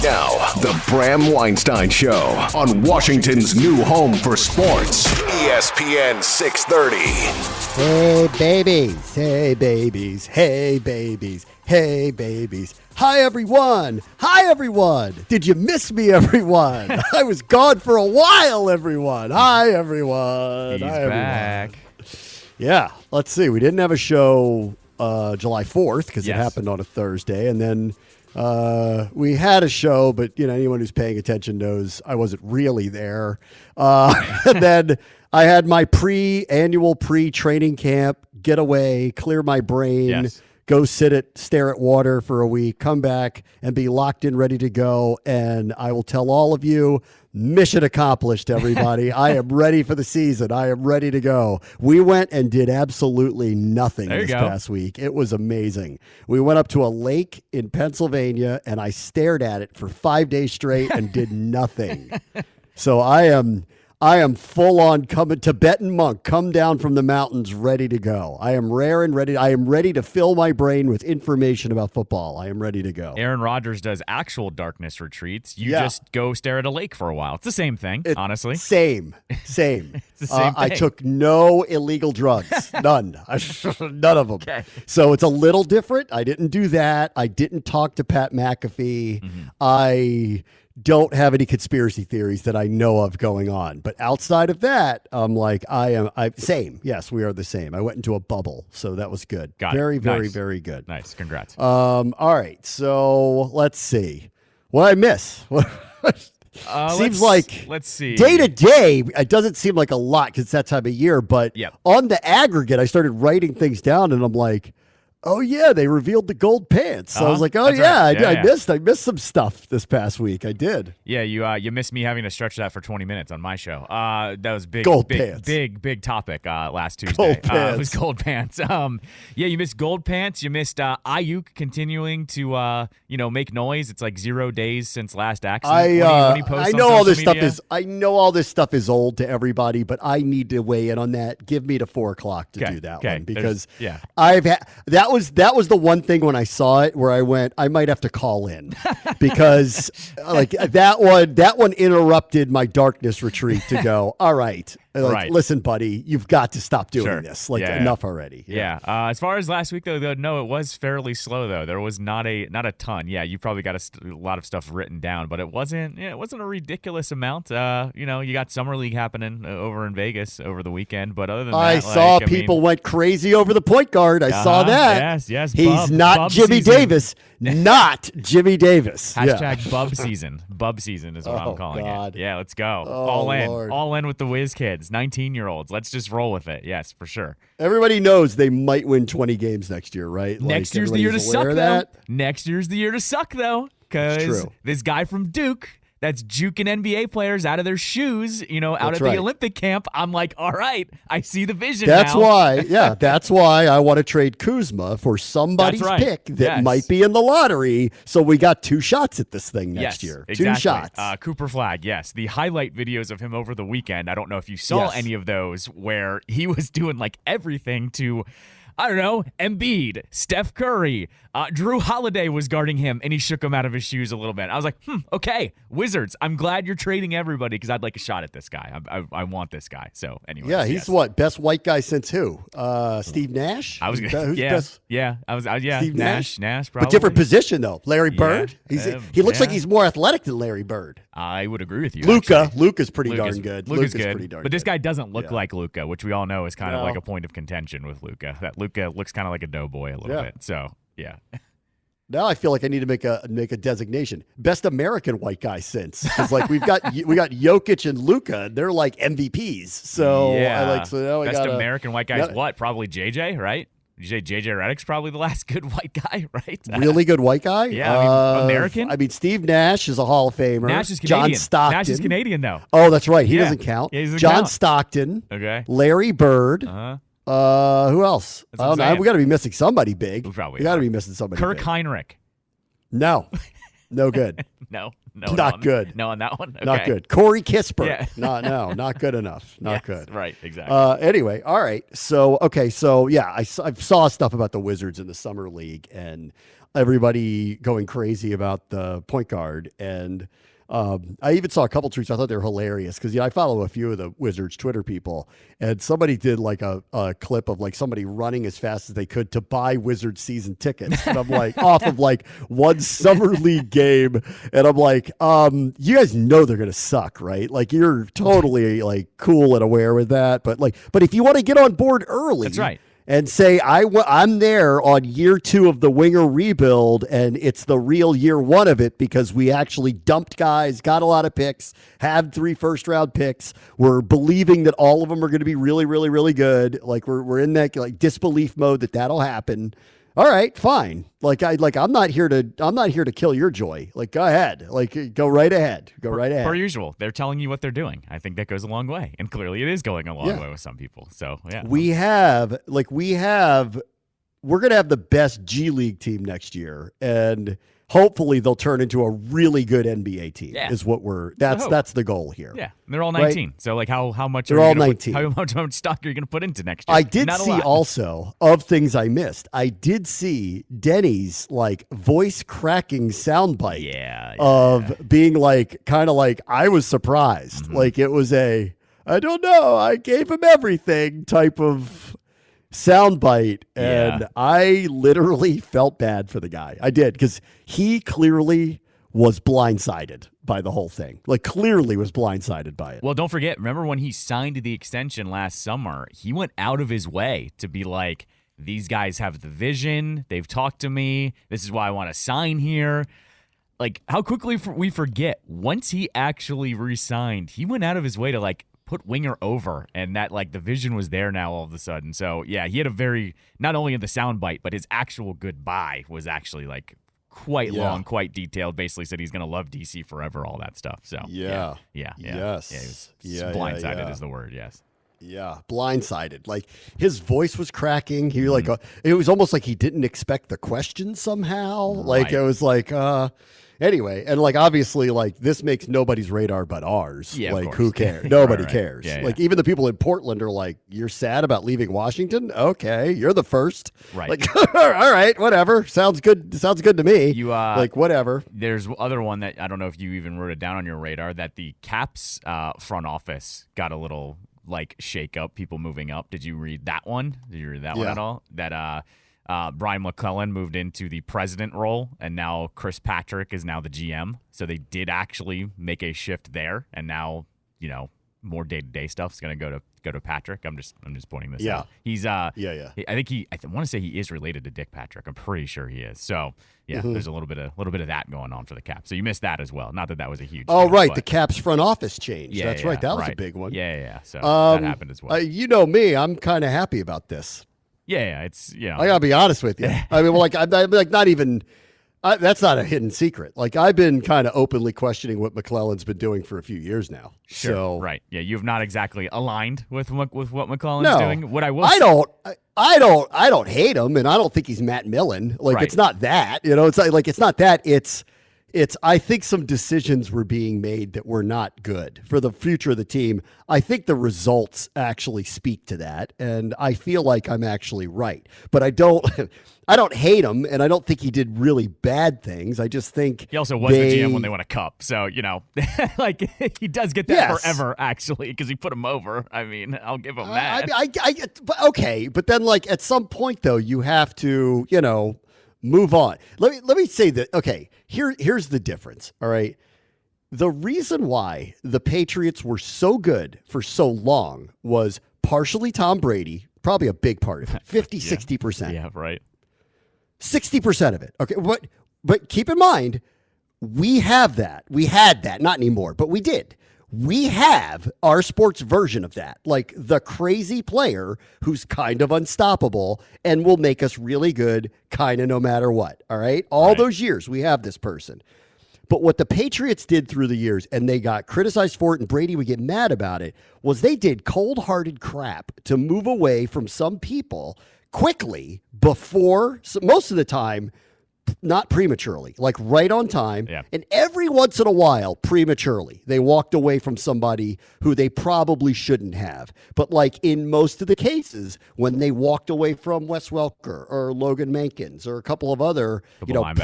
Now, the Bram Weinstein Show on Washington's new home for sports, ESPN 630. Hey, babies. Hey, babies. Hey, babies. Hey, babies. Hi, everyone. Hi, everyone. Did you miss me, everyone? I was gone for a while, everyone. Hi, everyone. He's Hi, back. everyone. Yeah, let's see. We didn't have a show July 4th because it happened on a Thursday. And then we had a show, but anyone who's paying attention knows I wasn't really there. And then I had my annual pre-training camp getaway, clear my brain, go stare at water for a week, come back and be locked in, ready to go. And I will tell all of you, mission accomplished, everybody. I am ready for the season. I am ready to go. We went and did absolutely nothing this past week. It was amazing. We went up to a lake in Pennsylvania and I stared at it for 5 days straight and did nothing. So I am full on Tibetan monk, come down from the mountains, ready to go. I am rare and ready. I am ready to fill my brain with information about football. I am ready to go. Aaron Rodgers does actual darkness retreats. You just go stare at a lake for a while. It's the same thing, honestly. Same. It's the same thing. I took no illegal drugs. None. None of them. Okay. So it's a little different. I didn't do that. I didn't talk to Pat McAfee. Mm-hmm. I don't have any conspiracy theories that I know of going on. But outside of that, I'm like, I'm same. Yes, we are the same. I went into a bubble, so that was good. Very, very good. Nice. Congrats. All right. So let's see. What I miss? Seems like let's see. Day to day, it doesn't seem like a lot because it's that time of year. But on the aggregate, I started writing things down, and I'm like, oh yeah, they revealed the gold pants. So I was like, oh yeah, right. I missed some stuff this past week. I did. Yeah, you missed me having to stretch that for 20 minutes on my show. That was big, gold pants. big topic last Tuesday. Gold pants. It was gold pants. You missed gold pants. You missed Ayuk continuing to make noise. It's like 0 days since last accident. I know all this stuff is old to everybody, but I need to weigh in on that. Give me to 4 o'clock to do that one because that was the one thing when I saw it where I went, I might have to call in because like that one interrupted my darkness retreat to go, all right. Listen, buddy, you've got to stop doing this. Enough already. Yeah. As far as last week, though, no, it was fairly slow, though. There was not a ton. Yeah, you probably got a lot of stuff written down, but it wasn't a ridiculous amount. You got Summer League happening over in Vegas over the weekend, but other than that, I saw people went crazy over the point guard. I saw that. Yes. He's not Jimmy Davis. Not Jimmy Davis. Hashtag Bub season. Bub season is what I'm calling it. Yeah, let's go. All in with the whiz kids. 19-year-olds. Let's just roll with it. Yes, for sure. Everybody knows they might win 20 games next year, right? Next year's the year to suck, though. Next year's the year to suck, though. Because this guy from Duke that's juking NBA players out of their shoes, out of the Olympic camp. I'm like, all right, I see the vision that's now. That's why I want to trade Kuzma for somebody's pick that might be in the lottery. So we got 2 shots at this thing next year. Exactly. 2 shots. Cooper Flagg, yes. The highlight videos of him over the weekend, I don't know if you saw any of those, where he was doing like everything to, I don't know, Embiid, Steph Curry, Drew Holiday was guarding him, and he shook him out of his shoes a little bit. I was like, okay, Wizards, I'm glad you're trading everybody because I'd like a shot at this guy. I want this guy. So anyway. Yeah, he's what, best white guy since who? Steve Nash? I was going to, Steve Nash probably. But different position, though. Larry Bird? He looks like he's more athletic than Larry Bird. I would agree with you. Luka's pretty darn good. Luka's pretty darn good. But this guy doesn't look like Luka, which we all know is kind of like a point of contention with Luka. That Luka looks kind of like a doughboy a little bit. So, yeah. Now I feel like I need to make a designation. Best American white guy since. Because we got Jokic and Luka, they're like MVPs. So Best American white guy is what? Probably JJ, right? You say JJ Redick's probably the last good white guy, right? Really good white guy? Yeah, American. Steve Nash is a Hall of Famer. Nash is Canadian. John Stockton. Nash is Canadian, though. Oh, that's right. He doesn't count. Yeah, John Stockton. Okay. Larry Bird. Who else? I don't know. We got to be missing somebody big. We got to be missing somebody Kirk big. Heinrich. No good. No, not good. No on that one. Okay. Not good. Corey Kispert. Yeah. Not good enough. Not good. Right, exactly. Anyway, all right. So I saw stuff about the Wizards in the summer league, and everybody going crazy about the point guard. And I even saw a couple tweets. I thought they were hilarious because I follow a few of the Wizards Twitter people, and somebody did like a clip of like somebody running as fast as they could to buy Wizards season tickets. And I'm like, off of like one summer league game. And I'm like, you guys know they're going to suck, right? Like you're totally like cool and aware with that. But if you want to get on board early, that's right. And say, I'm there on year 2 of the winger rebuild, and it's the real year 1 of it because we actually dumped guys, got a lot of picks, had 3 first-round picks. We're believing that all of them are going to be really, really, really good. Like we're in that like disbelief mode that'll happen. All right, fine. I'm not here to kill your joy. Like, go ahead. Like, go right ahead. Go right ahead. Per usual, they're telling you what they're doing. I think that goes a long way, and clearly it is going a long way with some people. So yeah, we're gonna have the best G League team next year, and hopefully they'll turn into a really good NBA team. Yeah. Is what that's the goal here. Yeah, and they're all 19. Right? So like, how much? They're all 19. How much stock are you going to put into next year? I did see also of things I missed. I did see Denny's like voice cracking soundbite of being like kind of like I was surprised. Mm-hmm. Like it was I don't know, I gave him everything type of soundbite, and I literally felt bad for the guy. I did, because he clearly was blindsided by the whole thing. Like clearly was blindsided by it. Well, don't forget, remember when he signed the extension last summer, he went out of his way to be like, these guys have the vision, they've talked to me, this is why I want to sign here. Like, how quickly we forget, once he actually re-signed, he went out of his way to like put winger over, and that like the vision was there now all of a sudden. So yeah, he had a very, not only in the soundbite, but his actual goodbye was actually like quite long, quite detailed. Basically said he's gonna love DC forever, all that stuff. So yes, blindsided is the word. Yes. Yeah, blindsided. Like his voice was cracking. He like it was almost like he didn't expect the question somehow. Right. Like it was like anyway, and like obviously like this makes nobody's radar but ours. Yeah, like who cares? Nobody cares. Yeah, like even the people in Portland are like, you're sad about leaving Washington? Okay, you're the first. Right. Like all right, whatever. Sounds good. Sounds good to me. You like whatever. There's other one that I don't know if you even wrote it down on your radar, that the Caps front office got a little like shake up, people moving up. Did you read that one? Did you read that one at all? That Brian McClellan moved into the president role, and now Chris Patrick is now the GM. So they did actually make a shift there, and now more day-to-day stuff is going to go to Patrick. I'm just pointing this out. He's I want to say he is related to Dick Patrick. I'm pretty sure he is. So there's a little bit of that going on for the Caps. So you missed that as well. Not that was a huge. Oh, deal, right, but the Caps front office change. That's right. That was a big one. Yeah. So that happened as well. You know me, I'm kind of happy about this. Yeah, it's I gotta be honest with you. I mean, well, like I'm like not even. That's not a hidden secret. Like I've been kind of openly questioning what McClellan's been doing for a few years now. Sure. So right, yeah, you've not exactly aligned with what McClellan's doing. What I don't hate him, and I don't think he's Matt Millen. Like it's not that. It's like it's not that. It's I think some decisions were being made that were not good for the future of the team. I think the results actually speak to that, and I feel like I'm actually right. But I don't hate him, and I don't think he did really bad things. I just think he also was the GM when they won a cup. So, like he does get that forever, actually, because he put him over. I mean, I'll give him that. Okay, but then like at some point, though, you have to, move on. Let me say that. Okay, here's the difference. All right. The reason why the Patriots were so good for so long was partially Tom Brady, probably a big part of it, 60%. Yeah, right. 60% of it. Okay. But keep in mind, we have that. We had that, not anymore, but we did. We have our sports version of that, like the crazy player who's kind of unstoppable and will make us really good kind of no matter what. All right. All those years we have this person. But what the Patriots did through the years, and they got criticized for it, and Brady would get mad about it, was they did cold-hearted crap to move away from some people quickly before, so most of the time, not prematurely, like right on time. Yeah. And every once in a while, prematurely, they walked away from somebody who they probably shouldn't have. But like in most of the cases, when they walked away from Wes Welker or Logan Mankins or a couple of other,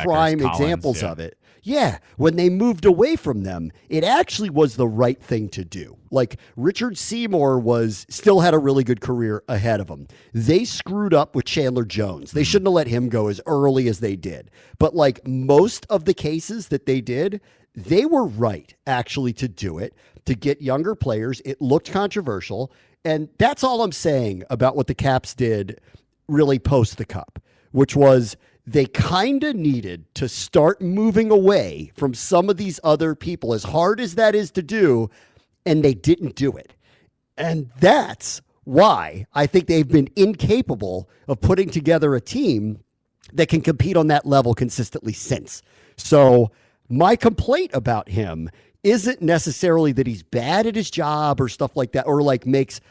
prime examples of it. Yeah, when they moved away from them, it actually was the right thing to do. Like Richard Seymour still had a really good career ahead of him. They screwed up with Chandler Jones. They shouldn't have let him go as early as they did. But like most of the cases that they did, they were right actually to do it, to get younger players. It looked controversial. And that's all I'm saying about what the Caps did really post the Cup, which was they kind of needed to start moving away from some of these other people, as hard as that is to do, and they didn't do it. And that's why I think they've been incapable of putting together a team that can compete on that level consistently since. So my complaint about him isn't necessarily that he's bad at his job or stuff like that, or like makes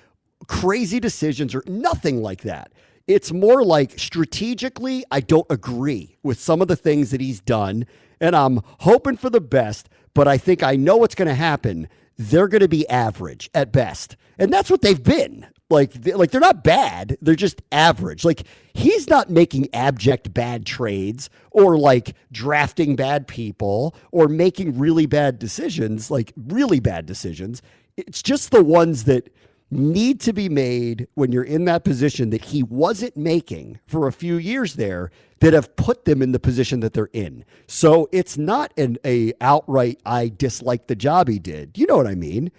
crazy decisions or nothing like that. It's more like strategically, I don't agree with some of the things that he's done, and I'm hoping for the best, but I think I know what's going to happen. They're going to be average at best. And that's what they've been. Like they're not bad. They're just average. Like he's not making abject bad trades or like drafting bad people or making really bad decisions, like really bad decisions. It's just the ones that need to be made when you're in that position that he wasn't making for a few years there that have put them in the position that they're in. So it's not a outright, I dislike the job he did. You know what I mean?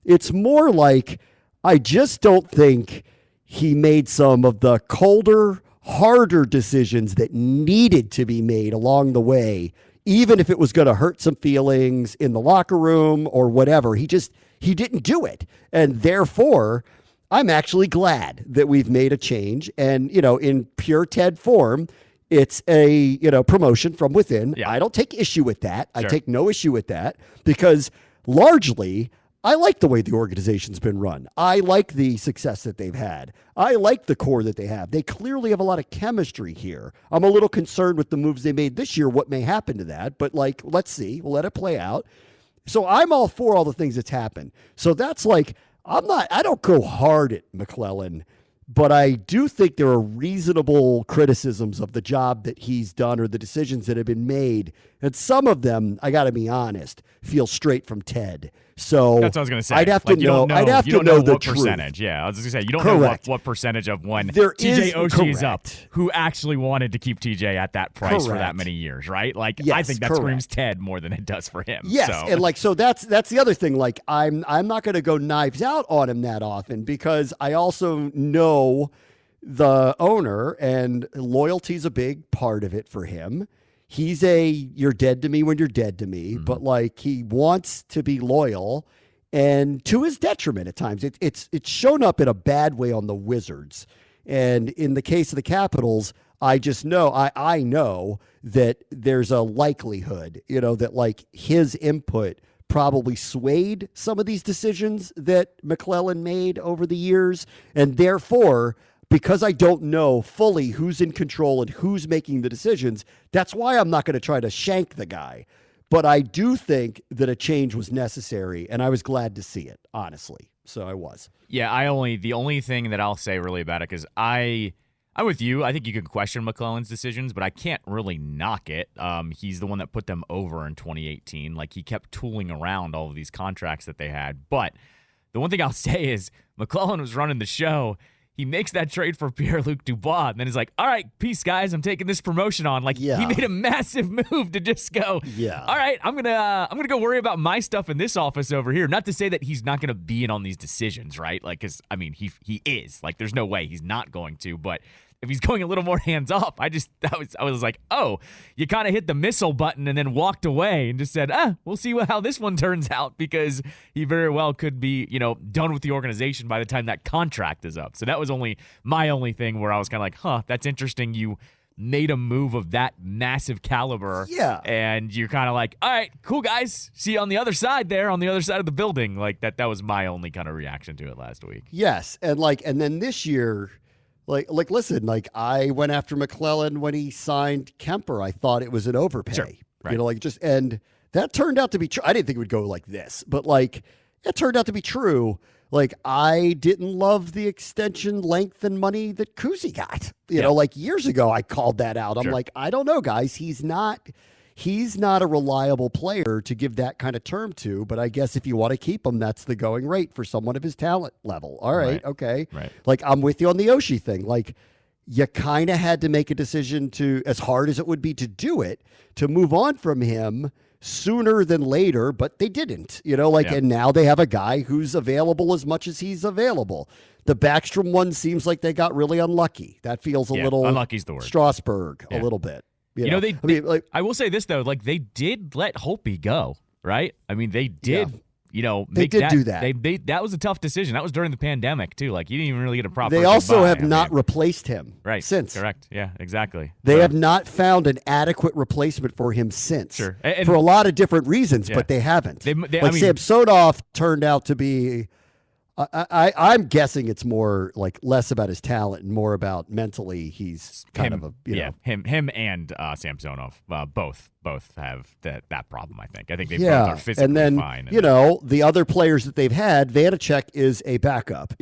It's more like, I just don't think he made some of the colder, harder decisions that needed to be made along the way, even if it was going to hurt some feelings in the locker room or whatever. He didn't do it. And therefore, I'm actually glad that we've made a change. And, in pure Ted form, it's a, promotion from within. Yeah. I don't take issue with that. Sure. I take no issue with that because largely I like the way the organization's been run. I like the success that they've had. I like the core that they have. They clearly have a lot of chemistry here. I'm a little concerned with the moves they made this year, what may happen to that. But let's see. We'll let it play out. So I'm all for all the things that's happened. So that's I don't go hard at McClellan, but I do think there are reasonable criticisms of the job that he's done or the decisions that have been made. And some of them, I got to be honest, feel straight from Ted. So that's what I was going to say. I'd have to know. I'd have to know the what percentage. Truth. Yeah, I was just going to say you don't know what percentage of when TJ Oshie is up, who actually wanted to keep TJ at that price for that many years, right? Yes, I think that screams Ted more than it does for him. Yes, so. And so that's the other thing. I'm not going to go knives out on him that often because I also know the owner and loyalty's a big part of it for him. He's you're dead to me when you're dead to me, but he wants to be loyal, and to his detriment at times. It's shown up in a bad way on the Wizards. And in the case of the Capitals, I just know, I know that there's a likelihood, that his input probably swayed some of these decisions that McClellan made over the years. And therefore, because I don't know fully who's in control and who's making the decisions, that's why I'm not going to try to shank the guy. But I do think that a change was necessary, and I was glad to see it, honestly. So I was. Yeah, the only thing that I'll say really about it, because I'm with you. I think you can question McClellan's decisions, but I can't really knock it. He's the one that put them over in 2018. He kept tooling around all of these contracts that they had. But the one thing I'll say is McClellan was running the show. He makes that trade for Pierre-Luc Dubois, and then he's like, all right, peace, guys. I'm taking this promotion on. He made a massive move to just go, all right, I'm gonna go worry about my stuff in this office over here. Not to say that he's not going to be in on these decisions, right? Because, he is. There's no way he's not going to, but if he's going a little more hands off, I was like, oh, you kind of hit the missile button and then walked away and just said, we'll see how this one turns out, because he very well could be, done with the organization by the time that contract is up. So that was my only thing where I was kind of like, that's interesting. You made a move of that massive caliber. Yeah. And you're kind of like, all right, cool, guys. See you on the other side there, on the other side of the building. That was my only kind of reaction to it last week. Yes. And then this year, listen, like I went after McClellan when he signed Kemper. I thought it was an overpay. Sure. Right. And that turned out to be true. I didn't think it would go like this, but like it turned out to be true. Like I didn't love the extension length and money that Kuzi got. You know, like years ago I called that out. I'm like, I don't know, guys. He's not a reliable player to give that kind of term to, but I guess if you want to keep him, that's the going rate for someone of his talent level. All right. Okay. Right. Like I'm with you on the Oshie thing. Like you kind of had to make a decision to, as hard as it would be to do it, to move on from him sooner than later, but they didn't, and now they have a guy who's available as much as he's available. The Backstrom one seems like they got really unlucky. That feels a little unlucky's the word. Strasburg, a little bit. I will say this though, like they did let Holtby go, right? I mean, they did. They did do that. That was a tough decision. That was during the pandemic too. Like you didn't even really get a proper. They also have not replaced him since. Correct. Yeah, exactly. They have not found an adequate replacement for him since. Sure. For a lot of different reasons, but they haven't. Samsonov turned out to be. I'm guessing it's more like less about his talent and more about mentally. He's kind of him and Samsonov both have that problem. I think they both are physically and then, fine. The other players that they've had, Vanacek is a backup.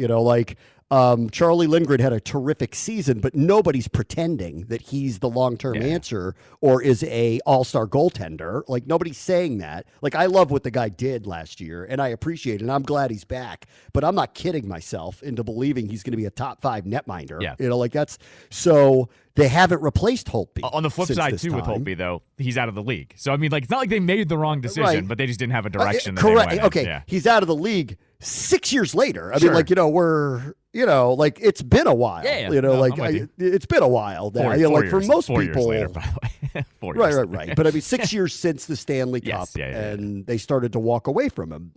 Charlie Lindgren had a terrific season, but nobody's pretending that he's the long-term answer or is a all-star goaltender. Like nobody's saying that. Like I love what the guy did last year and I appreciate it and I'm glad he's back, but I'm not kidding myself into believing he's going to be a top 5 netminder. Yeah. So they haven't replaced Holtby. On the flip side too, with Holtby though, he's out of the league. So I mean, like it's not like they made the wrong decision, but they just didn't have a direction. Correct. Okay. He's out of the league 6 years later. I mean, we're it's been a while. It's been a while now. 4 years, for most 4 people, years later, by the way. 4 years. Right. But I mean, 6 years since the Stanley Cup, and they started to walk away from him.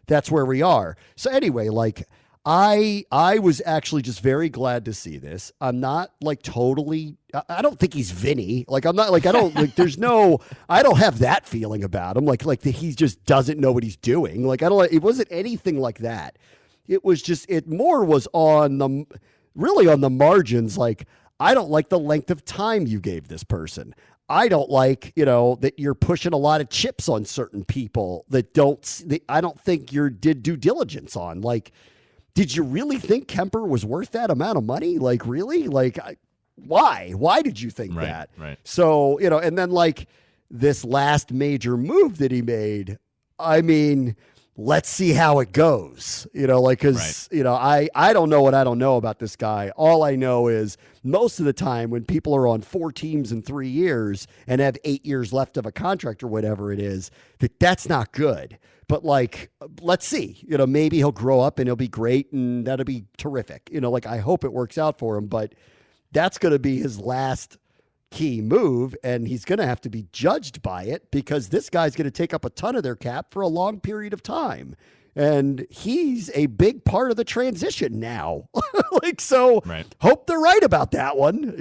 That's where we are. So anyway, I was actually just very glad to see this. I'm not totally. I don't think he's Vinny. I'm not I don't I don't have that feeling about him. He just doesn't know what he's doing. It wasn't anything like that. It was just more was on the margins. I don't like the length of time you gave this person. I don't like, that you're pushing a lot of chips on certain people that I don't think you did due diligence on. Did you really think Kemper was worth that amount of money? Really? Why? Why did you think that? Right. So, and then this last major move that he made, I mean, let's see how it goes, because, I don't know what I don't know about this guy. All I know is most of the time when people are on 4 teams in 3 years and have 8 years left of a contract or whatever it is, that's not good. But let's see, maybe he'll grow up and he'll be great and that'll be terrific. I hope it works out for him, but that's going to be his last key move. And he's going to have to be judged by it because this guy's going to take up a ton of their cap for a long period of time. And he's a big part of the transition now. Hope they're right about that one.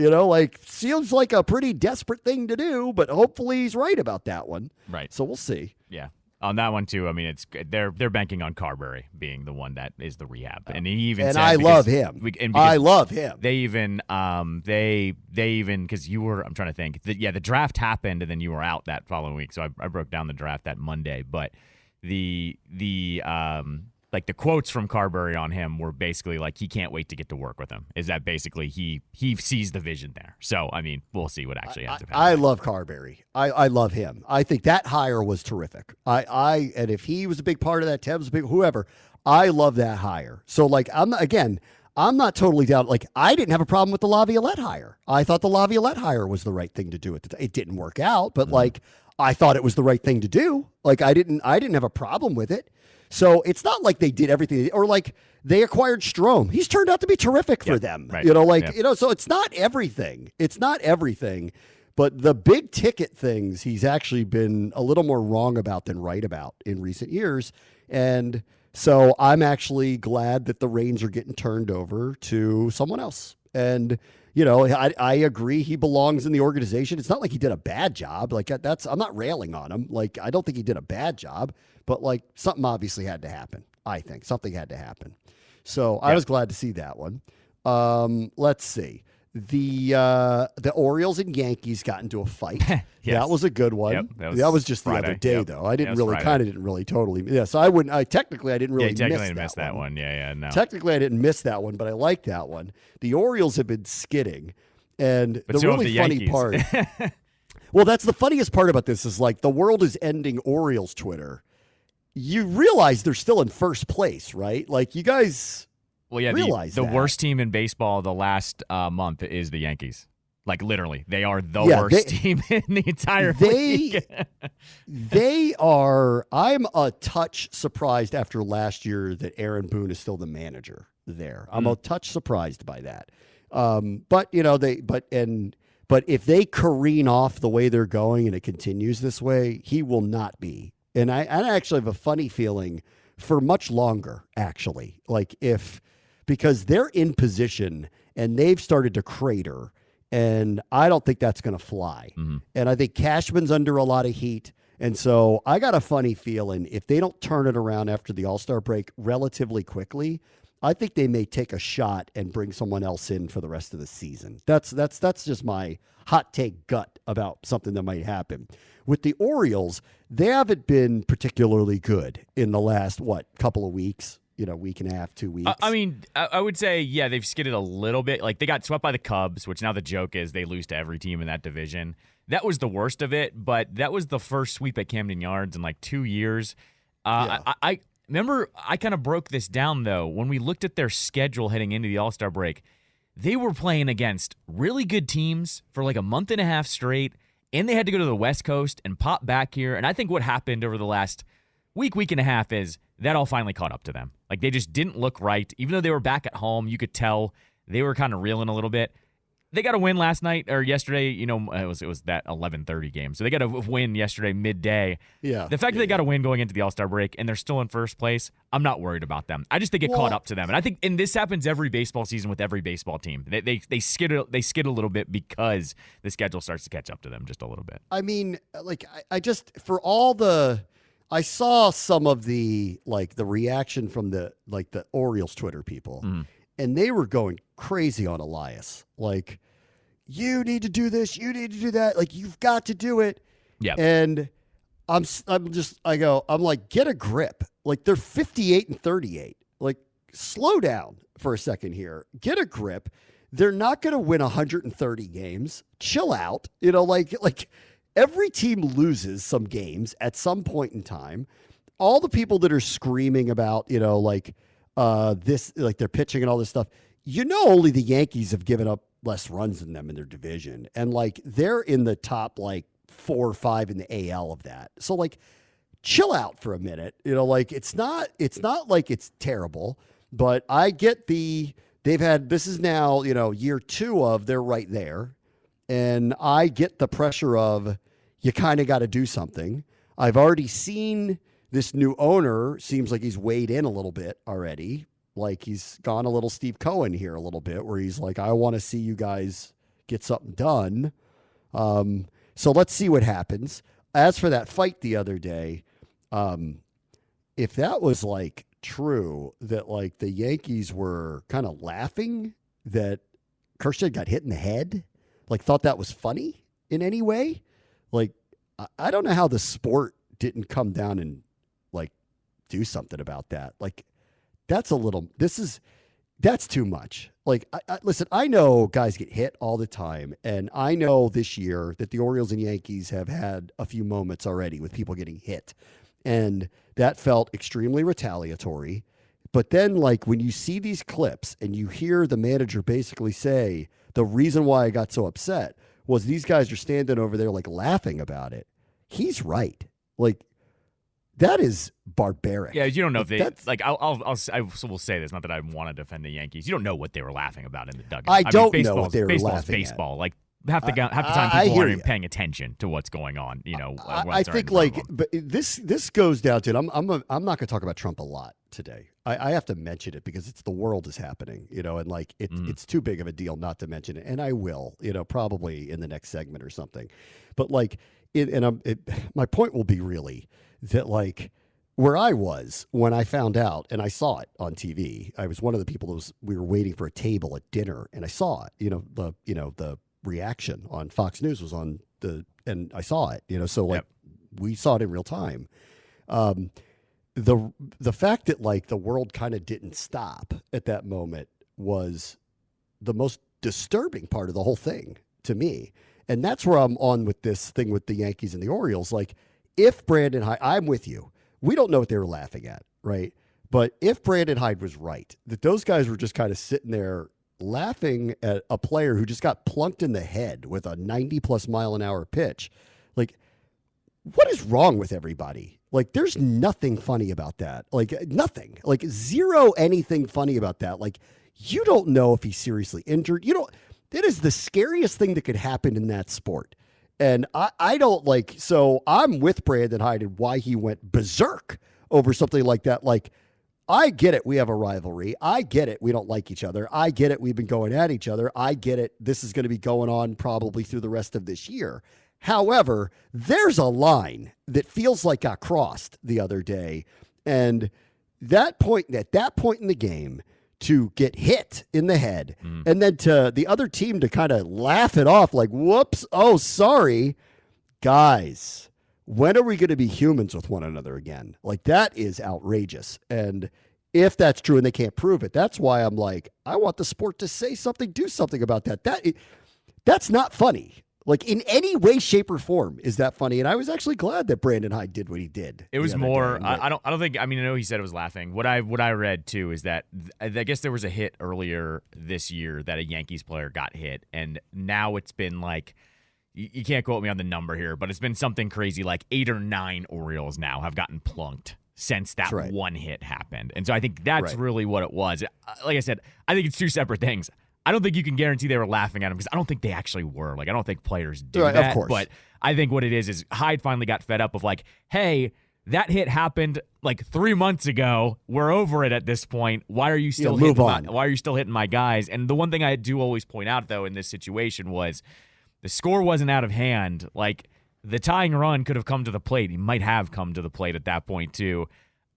Seems like a pretty desperate thing to do, but hopefully he's right about that one. Right. So we'll see. Yeah. On that one too, I mean, they're banking on Carberry being the one that is the rehab, and he even said, I love him. I love him. They even because you were, I'm trying to think, the draft happened and then you were out that following week, so I broke down the draft that Monday, but the quotes from Carberry on him were basically he can't wait to get to work with him. Is that basically he sees the vision there? So I mean, we'll see what actually ends up happening. I love Carberry. I love him. I think that hire was terrific. And if he was a big part of that, Tev's whoever, I love that hire. So I'm not totally down. I didn't have a problem with the Laviolette hire. I thought the Laviolette hire was the right thing to do at the time. It didn't work out, but I thought it was the right thing to do. I didn't have a problem with it. So it's not like they did everything or they acquired Strome. He's turned out to be terrific for them. Right. So it's not everything. It's not everything, but the big ticket things he's actually been a little more wrong about than right about in recent years. And so I'm actually glad that the reins are getting turned over to someone else. And I agree he belongs in the organization. It's not like he did a bad job. I'm not railing on him. I don't think he did a bad job, but something obviously had to happen. I think something had to happen. So I was glad to see that one. Let's see. The Orioles and Yankees got into a fight. Yes. That was a good one. Yep, that was just Friday. the other day, Yep. though. I didn't That was really, Friday. kind of didn't really totally. Yeah, so I wouldn't. Technically, I didn't really miss that one. Yeah, no. Technically, I didn't miss that one, but I like that one. The Orioles have been skidding, and But the so have really the funny Yankees. part. Well, that's the funniest part about this is like the world is ending Orioles Twitter. You realize they're still in first place, right? Like you guys. Well, yeah, realize the that. worst team in baseball the last month is the Yankees. Like literally, they are the worst team in the entire league. They are. I'm a touch surprised after last year that Aaron Boone is still the manager there. I'm a touch surprised by that. But you know but if they careen off the way they're going and it continues this way, he will not be. And I actually have a funny feeling for much longer. Actually, because they're in position and they've started to crater. And I don't think that's going to fly. Mm-hmm. And I think Cashman's under a lot of heat. And so I got a funny feeling if they don't turn it around after the All-Star break relatively quickly, I think they may take a shot and bring someone else in for the rest of the season. That's just my hot take gut about something that might happen. With the Orioles, they haven't been particularly good in the last, couple of weeks. Week and a half, 2 weeks. I mean, I would say, yeah, they've skidded a little bit. Like, they got swept by the Cubs, which now the joke is they lose to every team in that division. That was the worst of it, but that was the first sweep at Camden Yards in 2 years. I remember I kind of broke this down, though. When we looked at their schedule heading into the All-Star break, they were playing against really good teams for a month and a half straight, and they had to go to the West Coast and pop back here. And I think what happened over the last week and a half is that all finally caught up to them. They just didn't look right. Even though they were back at home, you could tell they were kind of reeling a little bit. They got a win last night or yesterday. It was that 11:30 game. So they got a win yesterday midday. Yeah. The fact that they got a win going into the All-Star break and they're still in first place, I'm not worried about them. I just think it caught up to them. And I think this happens every baseball season with every baseball team. They skid a little bit because the schedule starts to catch up to them just a little bit. I mean, I just for all the I saw some of the the reaction from the Orioles Twitter people, and they were going crazy on Elias. You need to do this, you need to do that. You've got to do it. Yeah. And I'm like, get a grip. They're 58-38. Slow down for a second here. Get a grip. They're not going to win 130 games. Chill out. Every team loses some games at some point in time. All the people that are screaming about, this, they're pitching and all this stuff, only the Yankees have given up less runs than them in their division. And they're in the top 4 or 5 in the AL of that. So chill out for a minute. It's not like it's terrible, but I get this is now, year 2 of they're right there. And I get the pressure of you kind of got to do something. I've already seen this new owner seems like he's weighed in a little bit already. He's gone a little Steve Cohen here a little bit where he's I want to see you guys get something done. So let's see what happens. As for that fight the other day, if that was true that the Yankees were kind of laughing that Kershaw got hit in the head, thought that was funny in any way. I don't know how the sport didn't come down and do something about that. That's too much. Listen, I know guys get hit all the time. And I know this year that the Orioles and Yankees have had a few moments already with people getting hit. And that felt extremely retaliatory. But then when you see these clips and you hear the manager basically say, the reason why I got so upset was these guys are standing over there laughing about it. He's right. That is barbaric. Yeah, you don't know if they I will say this. Not that I want to defend the Yankees. You don't know what they were laughing about in the dugout. I don't know what they were laughing baseball. Half the time people aren't even paying attention to what's going on. I think but this goes down to it. I'm not going to talk about Trump a lot today. I have to mention it because it's the world is happening. And it's too big of a deal not to mention it. And I will. Probably in the next segment or something. But my point will be really that where I was when I found out, and I saw it on TV. I was one of the people we were waiting for a table at dinner, and I saw it. The reaction on Fox News was on and I saw it. So we saw it in real time. The fact that the world kind of didn't stop at that moment was the most disturbing part of the whole thing to me. And that's where I'm on with this thing with the Yankees and the Orioles. If Brandon Hyde, I'm with you. We don't know what they were laughing at, right? But if Brandon Hyde was right, that those guys were just kind of sitting there laughing at a player who just got plunked in the head with a 90+ mile an hour pitch, what is wrong with everybody? There's nothing funny about that. Nothing. Zero anything funny about that. You don't know if he's seriously injured. It is the scariest thing that could happen in that sport. And I don't so I'm with Brandon Hyde and why he went berserk over something like that. I get it. We have a rivalry. I get it. We don't like each other. I get it. We've been going at each other. I get it. This is going to be going on probably through the rest of this year. However, there's a line that feels like got crossed the other day. And at that point in the game, to get hit in the head and then to the other team to kind of laugh it off whoops, oh, sorry. Guys, when are we going to be humans with one another again? That is outrageous. And if that's true and they can't prove it, that's why I'm I want the sport to say something, do something about that. That's not funny. In any way, shape, or form, is that funny? And I was actually glad that Brandon Hyde did what he did. It was more. I don't think. I know he said it was laughing. What I read too is that I guess there was a hit earlier this year that a Yankees player got hit, and now it's been you can't quote me on the number here, but it's been something crazy. 8 or 9 Orioles now have gotten plunked since that one hit happened, and so I think that's really what it was. Like I said, I think it's two separate things. I don't think you can guarantee they were laughing at him because I don't think they actually were. I don't think players do that. Of course. But I think what it is Hyde finally got fed up of hey, that hit happened 3 months ago. We're over it at this point. Why are you still why are you still hitting my guys? And the one thing I do always point out though in this situation was the score wasn't out of hand. The tying run could have come to the plate. He might have come to the plate at that point too.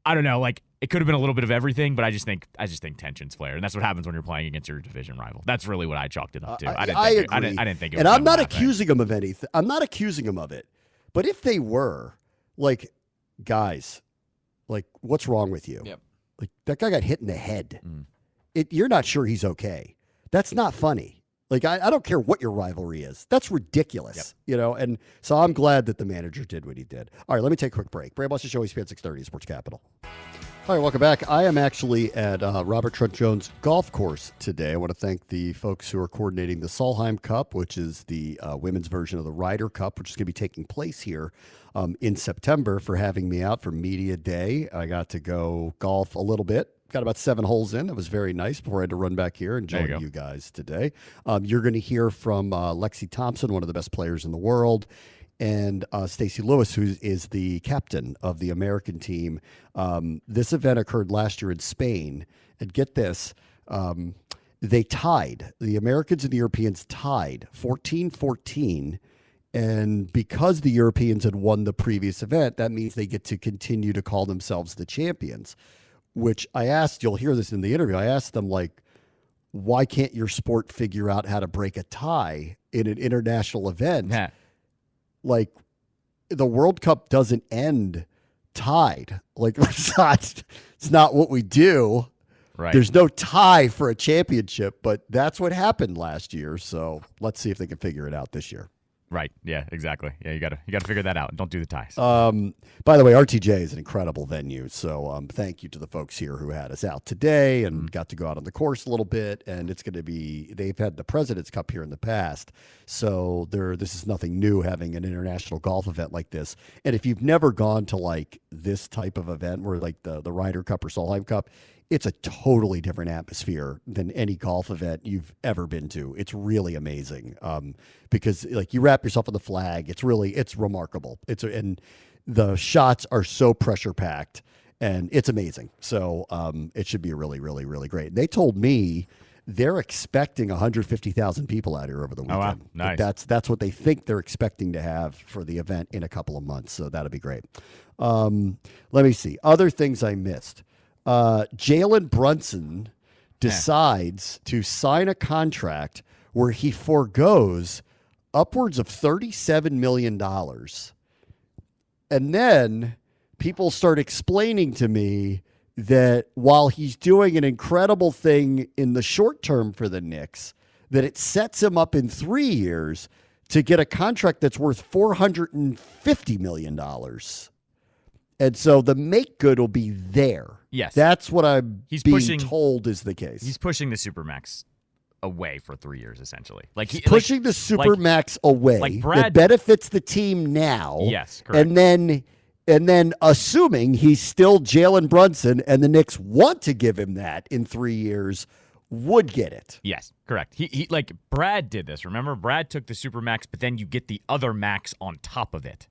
I don't know. It could have been a little bit of everything, but I just think tension's flare, and that's what happens when you're playing against your division rival. That's really what I chalked it up to. I didn't think it was. And I'm not accusing him of anything. I'm not accusing him of it. But if they were, guys, what's wrong with you? Yep. That guy got hit in the head. You're not sure he's okay. That's not funny. I don't care what your rivalry is. That's ridiculous, and so I'm glad that the manager did what he did. All right, let me take a quick break. Bram Buster Show, ESPN 630, Sports Capital. All right, welcome back. I am actually at Robert Trent Jones Golf Course today. I want to thank the folks who are coordinating the Solheim Cup, which is the women's version of the Ryder Cup, which is going to be taking place here in September, for having me out for Media Day. I got to go golf a little bit. Got about 7 holes in. It was very nice before I had to run back here and join you guys today. You're going to hear from Lexi Thomson, one of the best players in the world, and Stacy Lewis, who is the captain of the American team. This event occurred last year in Spain. And get this, they tied. The Americans and the Europeans tied 14-14. And because the Europeans had won the previous event, that means they get to continue to call themselves the champions. Which I asked, you'll hear this in the interview, I asked them, why can't your sport figure out how to break a tie in an international event? Yeah. The World Cup doesn't end tied. It's not what we do. Right. There's no tie for a championship, but that's what happened last year. So let's see if they can figure it out this year. Right. Yeah, exactly. Yeah, you gotta figure that out. Don't do the ties. By the way, RTJ is an incredible venue. So thank you to the folks here who had us out today and got to go out on the course a little bit. And it's going to be, they've had the President's Cup here in the past. So this is nothing new, having an international golf event like this. And if you've never gone to this type of event where the Ryder Cup or Solheim Cup, it's a totally different atmosphere than any golf event you've ever been to. It's really amazing because you wrap yourself in the flag. It's remarkable. And the shots are so pressure packed and it's amazing. So it should be really, really, really great. They told me they're expecting 150,000 people out here over the weekend. Oh, wow. Nice. That's what they think they're expecting to have for the event in a couple of months. So that'll be great. Let me see. Other things I missed. Jalen Brunson decides to sign a contract where he forgoes upwards of $37 million. And then people start explaining to me that while he's doing an incredible thing in the short term for the Knicks, that it sets him up in 3 years to get a contract that's worth $450 million. And so the make good will be there. Yes. That's what I'm told is the case. He's pushing the Supermax away for 3 years, essentially. Like he's pushing the Supermax away. Like Brad, that benefits the team now. Yes, correct. And then assuming he's still Jalen Brunson and the Knicks want to give him that in 3 years, would get it. Yes, correct. He like Brad did this. Remember, Brad took the Supermax, but then you get the other max on top of it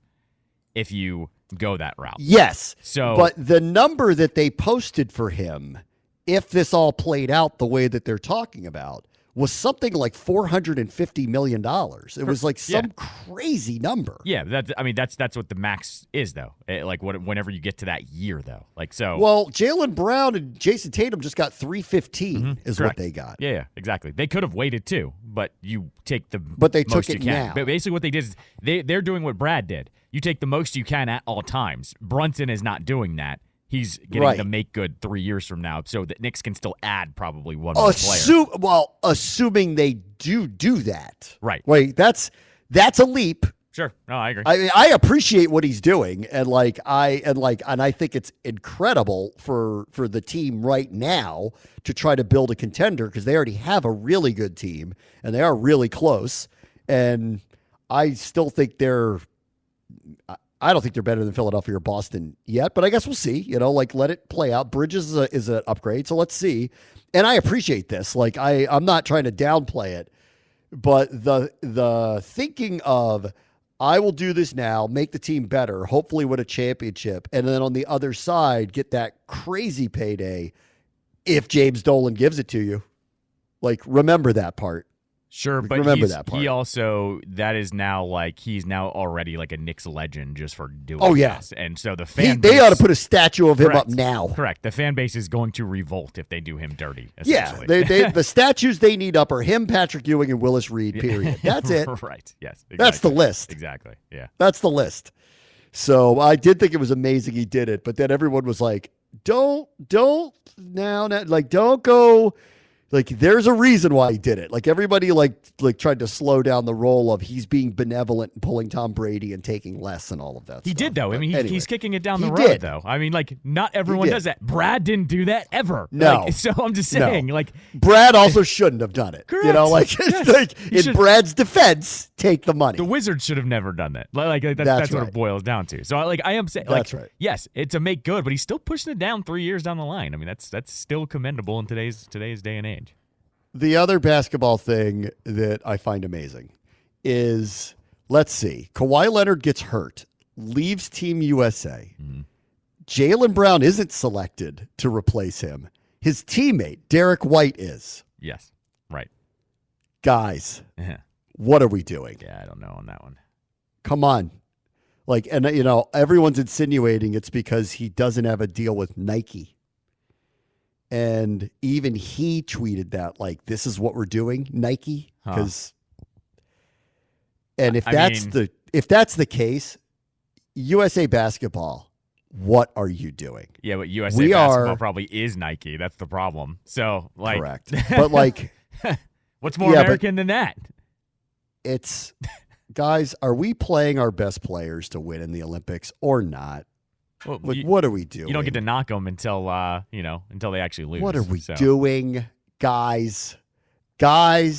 if you go that route. Yes. So, but the number that they posted for him, if this all played out the way that they're talking about, was something like $450 million. It was like some crazy number. Yeah, that's what the max is, though. Whenever you get to that year, though. Well, Jalen Brown and Jason Tatum just got $315 is correct. what they got. Yeah, exactly. They could have waited too, but you take the but they most took it you can. now. But basically, what they did is they're doing what Brad did. You take the most you can at all times. Brunson is not doing that. He's getting the make good 3 years from now, so that Knicks can still add probably one more player. Well, assuming they do that, right? Wait, that's a leap. Sure, no, I agree. I appreciate what he's doing, and I think it's incredible for the team right now to try to build a contender because they already have a really good team and they are really close. And I still think I don't think they're better than Philadelphia or Boston yet, but I guess we'll see. Let it play out. Bridges is an upgrade, so let's see. And I appreciate this. I'm not trying to downplay it, but the thinking of I will do this now, make the team better, hopefully win a championship, and then on the other side get that crazy payday if James Dolan gives it to you. Remember that part. Sure, but remember that part. He also he's now already like a Knicks legend just for doing this. And so the fan they ought to put a statue of him up now. Correct. The fan base is going to revolt if they do him dirty. Yeah, the statues they need up are him, Patrick Ewing, and Willis Reed, period. That's it. Right, yes. Exactly. That's the list. Exactly, yeah. That's the list. So I did think it was amazing he did it, but then everyone was like, don't go... there's a reason why he did it. Everybody tried to slow down the role of he's being benevolent and pulling Tom Brady and taking less and all of that. He did though. He's kicking it down the road did. though. Not everyone does that. Brad didn't do that ever. No. So I'm just saying, Brad also shouldn't have done it. Correct. Yes. In Brad's defense, take the money. The Wizards should have never done that. That's what it boils down to. So I am saying, that's right. Yes, it's a make good, but he's still pushing it down 3 years down the line. That's still commendable in today's day and age. The other basketball thing that I find amazing is, let's see, Kawhi Leonard gets hurt, leaves Team USA. Mm-hmm. Jalen Brown isn't selected to replace him. His teammate, Derek White, is. Yes, right. Guys, what are we doing? Yeah, I don't know on that one. Come on. Everyone's insinuating it's because he doesn't have a deal with Nike. And even he tweeted that, this is what we're doing, Nike. Because, and if that's the case, USA Basketball, what are you doing? Yeah, but USA Basketball probably is Nike. That's the problem. So, correct. But what's more American than that? It's, guys, are we playing our best players to win in the Olympics or not? Well, what are we doing? You don't get to knock them until they actually lose. What are we doing, guys? Yeah,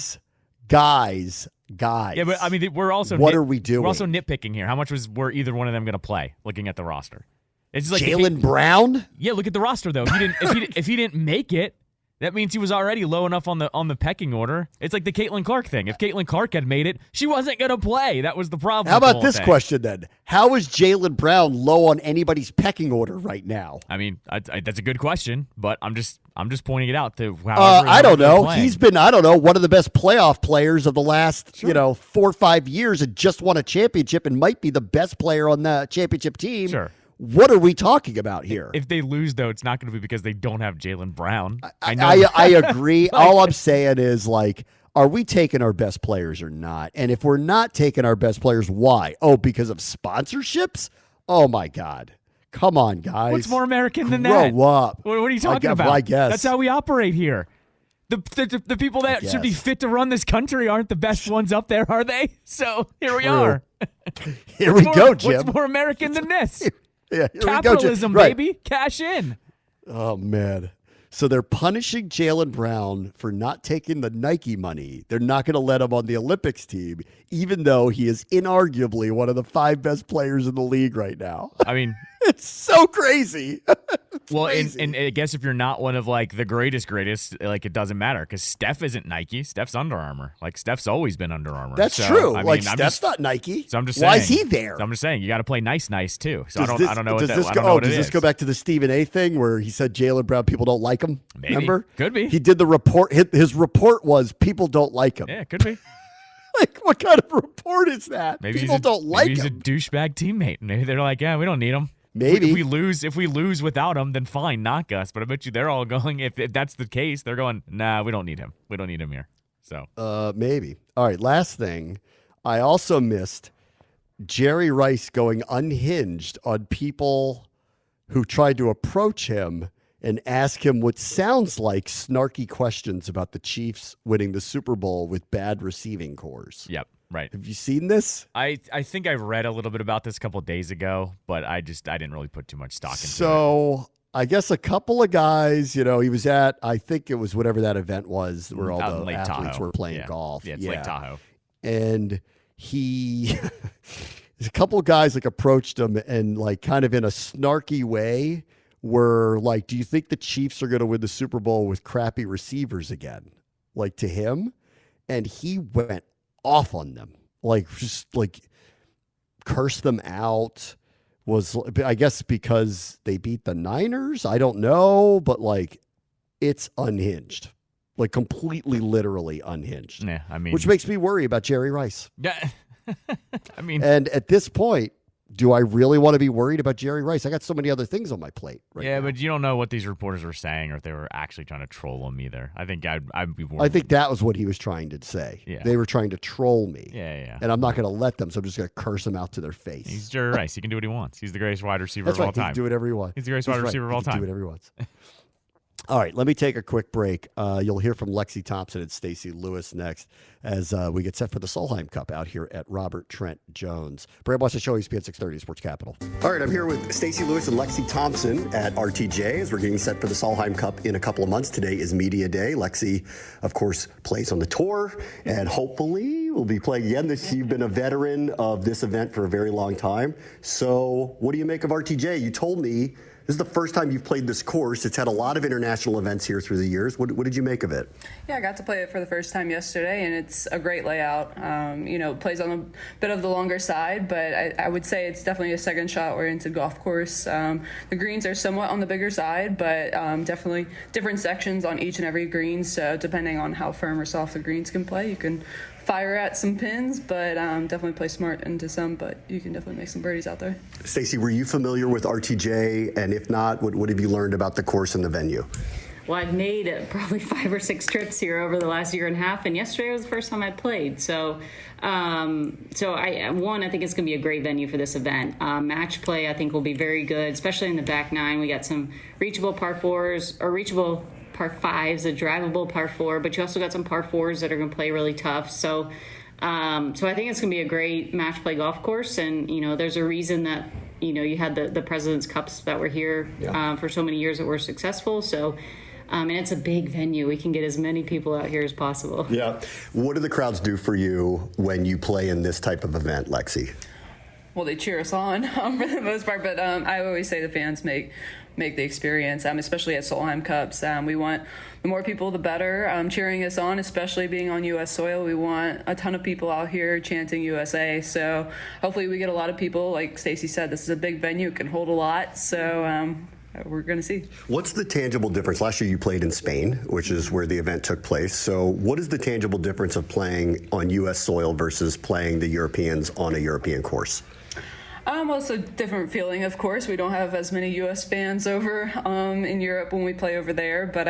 but we're also what are we doing? We're also nitpicking here. How much were either one of them going to play? Looking at the roster, it's Jalen Brown. Yeah, look at the roster though. If he didn't make it, that means he was already low enough on the pecking order. It's like the Caitlin Clark thing. If Caitlin Clark had made it, she wasn't going to play. That was the problem. How about this question then? How is Jalen Brown low on anybody's pecking order right now? That's a good question, but I'm I'm just pointing it out to I don't know. He's been, one of the best playoff players of the last, 4 or 5 years and just won a championship and might be the best player on the championship team. Sure. What are we talking about here? If they lose, though, it's not going to be because they don't have Jalen Brown. I agree. All I'm saying is, are we taking our best players or not? And if we're not taking our best players, why? Oh, because of sponsorships? Oh, my God. Come on, guys. What's more American than that? Grow up. What are you talking about? I guess. That's how we operate here. The people that should be fit to run this country aren't the best ones up there, are they? So here we are. Here we go, Jim. What's more American than this? Yeah, capitalism, we go, Jim. baby. Cash in. Oh, man. So they're punishing Jalen Brown for not taking the Nike money. They're not going to let him on the Olympics team, even though he is inarguably one of the 5 best players in the league right now. I mean, it's so crazy. And I guess if you're not one of the greatest, it doesn't matter because Steph isn't Nike. Steph's Under Armour. Steph's always been Under Armour. That's true. Steph's not Nike. So I'm just saying. Why is he there? So I'm just saying you got to play nice too. So I don't know what does this go back to the Stephen A. thing where he said Jalen Brown people don't like him? Maybe. Remember? Could be. He did the report. His report was people don't like him. Yeah, could be. What kind of report is that? Maybe people don't like him. Maybe he's a douchebag teammate. Maybe they're like, yeah, we don't need him. Maybe if we lose without him, then fine, knock us. But I bet you they're all going. If that's the case, they're going. Nah, we don't need him. We don't need him here. So maybe. All right. Last thing, I also missed Jerry Rice going unhinged on people who tried to approach him and ask him what sounds like snarky questions about the Chiefs winning the Super Bowl with bad receiving cores. Yep. Right. Have you seen this? I think I read a little bit about this a couple of days ago, but I didn't really put too much stock into it. So I guess a couple of guys, he was at, I think it was whatever that event was where all the athletes were playing golf. Yeah, it's Lake Tahoe. And a couple of guys approached him and kind of in a snarky way were like, do you think the Chiefs are going to win the Super Bowl with crappy receivers again? To him. And he went off on them, cursed them out. Was, I guess, because they beat the Niners? I don't know, but it's unhinged, completely, literally unhinged. Yeah, I mean, which makes me worry about Jerry Rice. Yeah, I mean, and at this point, do I really want to be worried about Jerry Rice? I got so many other things on my plate right now. Yeah, but you don't know what these reporters were saying or if they were actually trying to troll him either. I think I'd be worried. I think that was what he was trying to say. Yeah. They were trying to troll me. Yeah. And I'm not going to let them, so I'm just going to curse them out to their face. He's Jerry Rice. He can do what he wants. He's the greatest wide receiver of all time. He can do whatever he wants. He's the greatest wide receiver of all time. He can do whatever he wants. All right, let me take a quick break. You'll hear from Lexi Thomson and Stacy Lewis next as we get set for the Solheim Cup out here at Robert Trent Jones. Bram watch the show, ESPN 630 Sports Capital. All right, I'm here with Stacy Lewis and Lexi Thomson at RTJ as we're getting set for the Solheim Cup in a couple of months. Today is Media Day. Lexi, of course, plays on the tour and hopefully will be playing again. You've been a veteran of this event for a very long time. So what do you make of RTJ? You told me this is the first time you've played this course. It's had a lot of international events here through the years. What did you make of it? Yeah, I got to play it for the first time yesterday, and it's a great layout. It plays on a bit of the longer side, but I would say it's definitely a second shot-oriented golf course. The greens are somewhat on the bigger side, but definitely different sections on each and every green, so depending on how firm or soft the greens can play, you can fire at some pins, but definitely play smart into some, but you can definitely make some birdies out there. Stacy, were you familiar with RTJ? And if not, what have you learned about the course and the venue? Well, I've made probably 5 or 6 trips here over the last year and a half, and yesterday was the first time I played. So I think it's going to be a great venue for this event. Match play, I think, will be very good, especially in the back 9. We got some reachable par 4s, or reachable par 5s, a drivable par 4, but you also got some par 4s that are going to play really tough. So I think it's going to be a great match play golf course. And, there's a reason that, you had the President's Cups that were here for so many years that were successful. So, and it's a big venue. We can get as many people out here as possible. Yeah. What do the crowds do for you when you play in this type of event, Lexi? Well, they cheer us on for the most part, but I always say the fans make the experience, especially at Solheim Cups. We want the more people, the better, cheering us on, especially being on U.S. soil. We want a ton of people out here chanting USA. So hopefully we get a lot of people. Like Stacy said, this is a big venue. It can hold a lot. So we're going to see. What's the tangible difference? Last year you played in Spain, which is where the event took place. So what is the tangible difference of playing on U.S. soil versus playing the Europeans on a European course? Well, it's a different feeling, of course. We don't have as many U.S. fans over in Europe when we play over there. But,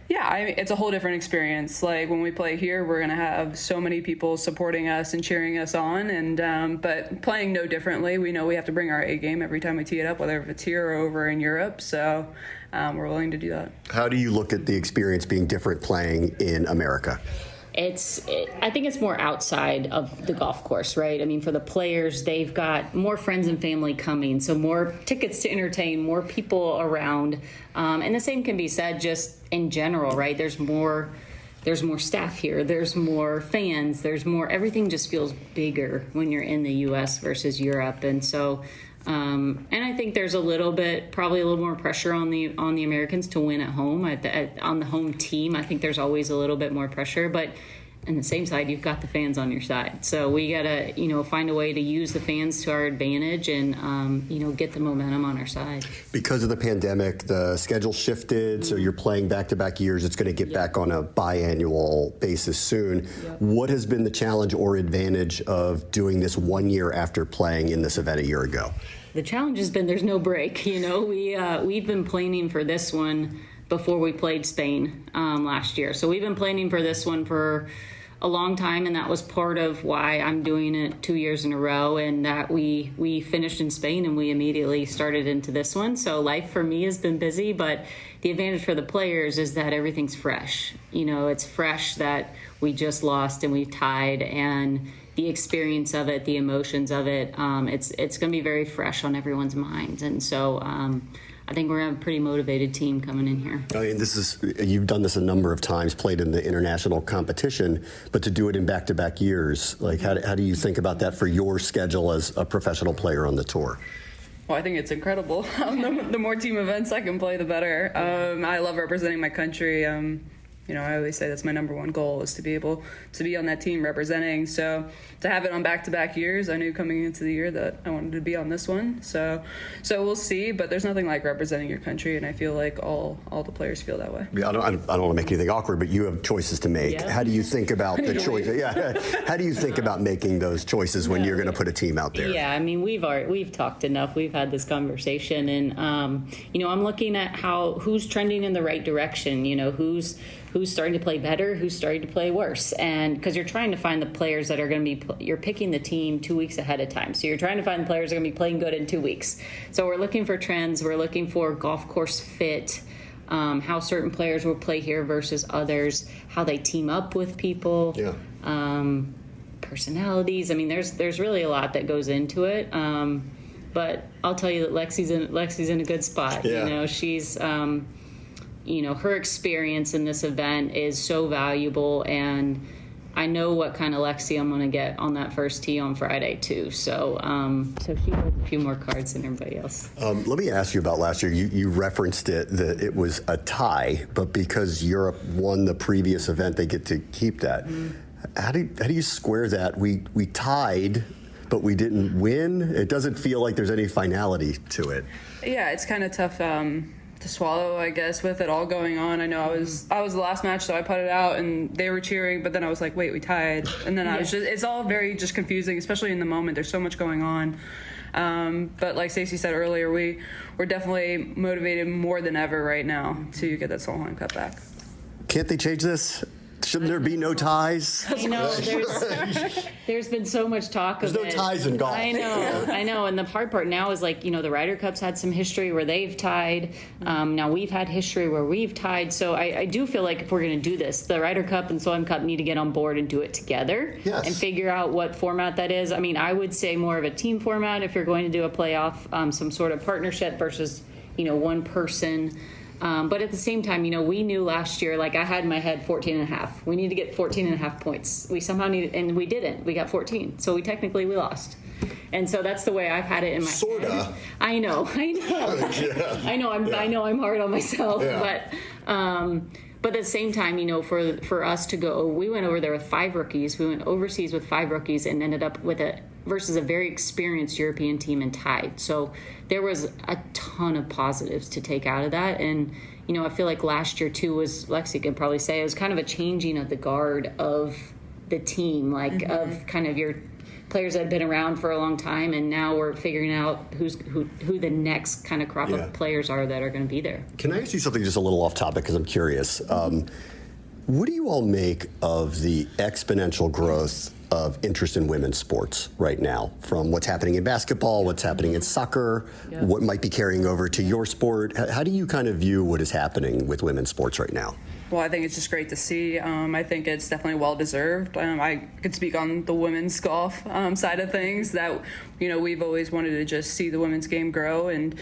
it's a whole different experience. Like, when we play here, we're going to have so many people supporting us and cheering us on. And but playing no differently, we know we have to bring our A game every time we tee it up, whether it's here or over in Europe. So we're willing to do that. How do you look at the experience being different playing in America? I think it's more outside of the golf course, right? I mean, for the players, they've got more friends and family coming, so more tickets to entertain, more people around. And the same can be said just in general, right? There's more staff here. There's more fans. There's more. Everything just feels bigger when you're in the U.S. versus Europe. And so, and I think there's probably a little more pressure on the Americans to win at home. On the home team, I think there's always a little bit more pressure. But on the same side, you've got the fans on your side. So we got to, find a way to use the fans to our advantage and, get the momentum on our side. Because of the pandemic, the schedule shifted, so you're playing back-to-back years. It's going to get back on a biannual basis soon. Yep. What has been the challenge or advantage of doing this 1 year after playing in this event a year ago? The challenge has been there's no break. We've been planning for this one before we played Spain last year. So we've been planning for this one for a long time, and that was part of why I'm doing it 2 years in a row, and that we finished in Spain and we immediately started into this one. So life for me has been busy, but the advantage for the players is that everything's fresh. It's fresh that we just lost and we tied, and the experience of it, the emotions of it, it's going to be very fresh on everyone's minds. And so I think we're going to have a pretty motivated team coming in here. I mean, you've done this a number of times, played in the international competition, but to do it in back-to-back years, like how do you think about that for your schedule as a professional player on the tour? Well, I think it's incredible. The more team events I can play, the better. I love representing my country. I always say that's my number one goal, is to be able to be on that team representing. So to have it on back-to-back years, I knew coming into the year that I wanted to be on this one. So we'll see, but there's nothing like representing your country, and I feel like all the players feel that way. Yeah, I don't want to make anything awkward, but you have choices to make. Yeah. How do you think about the choices? Yeah. How do you think about making those choices when you're going to put a team out there? Yeah, I mean, we've talked enough. We've had this conversation, and I'm looking at who's trending in the right direction. Who's starting to play better, who's starting to play worse. And because you're trying to find the players that are going to be, you're picking the team 2 weeks ahead of time. So you're trying to find the players that are going to be playing good in 2 weeks. So we're looking for trends. We're looking for golf course fit, how certain players will play here versus others, how they team up with people, personalities. I mean, there's really a lot that goes into it. But I'll tell you that Lexi's in a good spot. Yeah. She's her experience in this event is so valuable, and I know what kind of Lexi I'm going to get on that first tee on Friday too. So she has a few more cards than everybody else. Let me ask you about last year. You referenced it, that it was a tie, but because Europe won the previous event, they get to keep that. Mm-hmm. How do you square that? We tied, but we didn't win. It doesn't feel like there's any finality to it. Yeah, it's kind of tough to swallow, I guess, with it all going on. I know I was the last match, so I put it out and they were cheering, but then I was like, wait, we tied. And then it's all very just confusing, especially in the moment. There's so much going on. But like Stacy said earlier, we're definitely motivated more than ever right now to get that Solheim Cup back. Can't they change this? Shouldn't there be no ties? There's been so much talk of it. There's no ties in golf. I know. And the hard part now is the Ryder Cup's had some history where they've tied. Now we've had history where we've tied. So I do feel like if we're going to do this, the Ryder Cup and Solheim Cup need to get on board and do it together. Yes. And figure out what format that is. I mean, I would say more of a team format if you're going to do a playoff, some sort of partnership versus, one person. But at the same time, we knew last year, I had in my head 14.5. We need to get 14.5 points. We somehow needed, and we didn't. We got 14. So we lost. And so that's the way I've had it in my head. I know. Yeah. I know I'm hard on myself, But at the same time, for us to go, we went over there with 5 rookies. We went overseas with 5 rookies and ended up with versus a very experienced European team and tied. So there was a ton of positives to take out of that. And, I feel like last year too was, Lexi can probably say, it was kind of a changing of the guard of the team, like of kind of your players that have been around for a long time, and now we're figuring out who the next kind of crop of players are that are going to be there. Can I ask you something just a little off topic, because I'm curious? What do you all make of the exponential growth of interest in women's sports right now, from what's happening in basketball, what's happening in soccer, what might be carrying over to your sport? How do you kind of view what is happening with women's sports right now? Well, I think it's just great to see. I think it's definitely well-deserved. I could speak on the women's golf side of things that, we've always wanted to just see the women's game grow and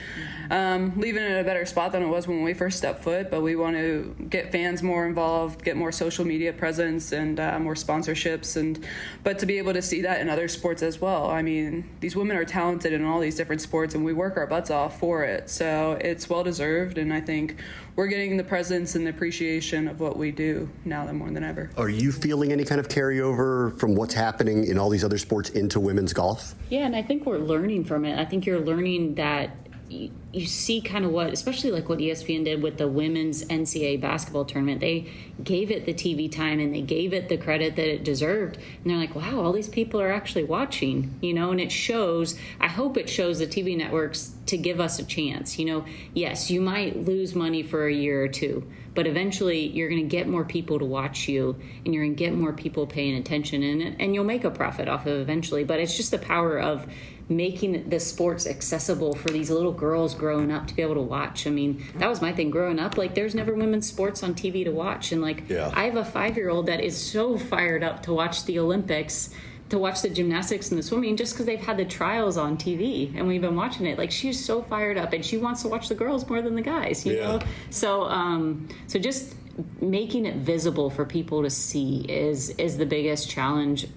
leave it in a better spot than it was when we first stepped foot. But we want to get fans more involved, get more social media presence and more sponsorships. But to be able to see that in other sports as well. I mean, these women are talented in all these different sports, and we work our butts off for it. So it's well-deserved, and I think we're getting the presence and the appreciation of what we do now more than ever. Are you feeling any kind of carryover from what's happening in all these other sports into women's golf? Yeah, and I think we're learning from it. I think you're learning that you see kind of especially like what ESPN did with the women's NCAA basketball tournament. They gave it the TV time and they gave it the credit that it deserved. And they're like, wow, all these people are actually watching, and it shows. I hope it shows the TV networks to give us a chance. Yes, you might lose money for a year or two, but eventually you're going to get more people to watch you, and you're going to get more people paying attention, and you'll make a profit off of it eventually. But it's just the power of making the sports accessible for these little girls growing up to be able to watch. I mean, that was my thing growing up. Like, there's never women's sports on TV to watch. And I have a 5-year-old that is so fired up to watch the Olympics, to watch the gymnastics and the swimming, just because they've had the trials on TV and we've been watching it. Like, she's so fired up and she wants to watch the girls more than the guys, you know? So just making it visible for people to see is the biggest challenge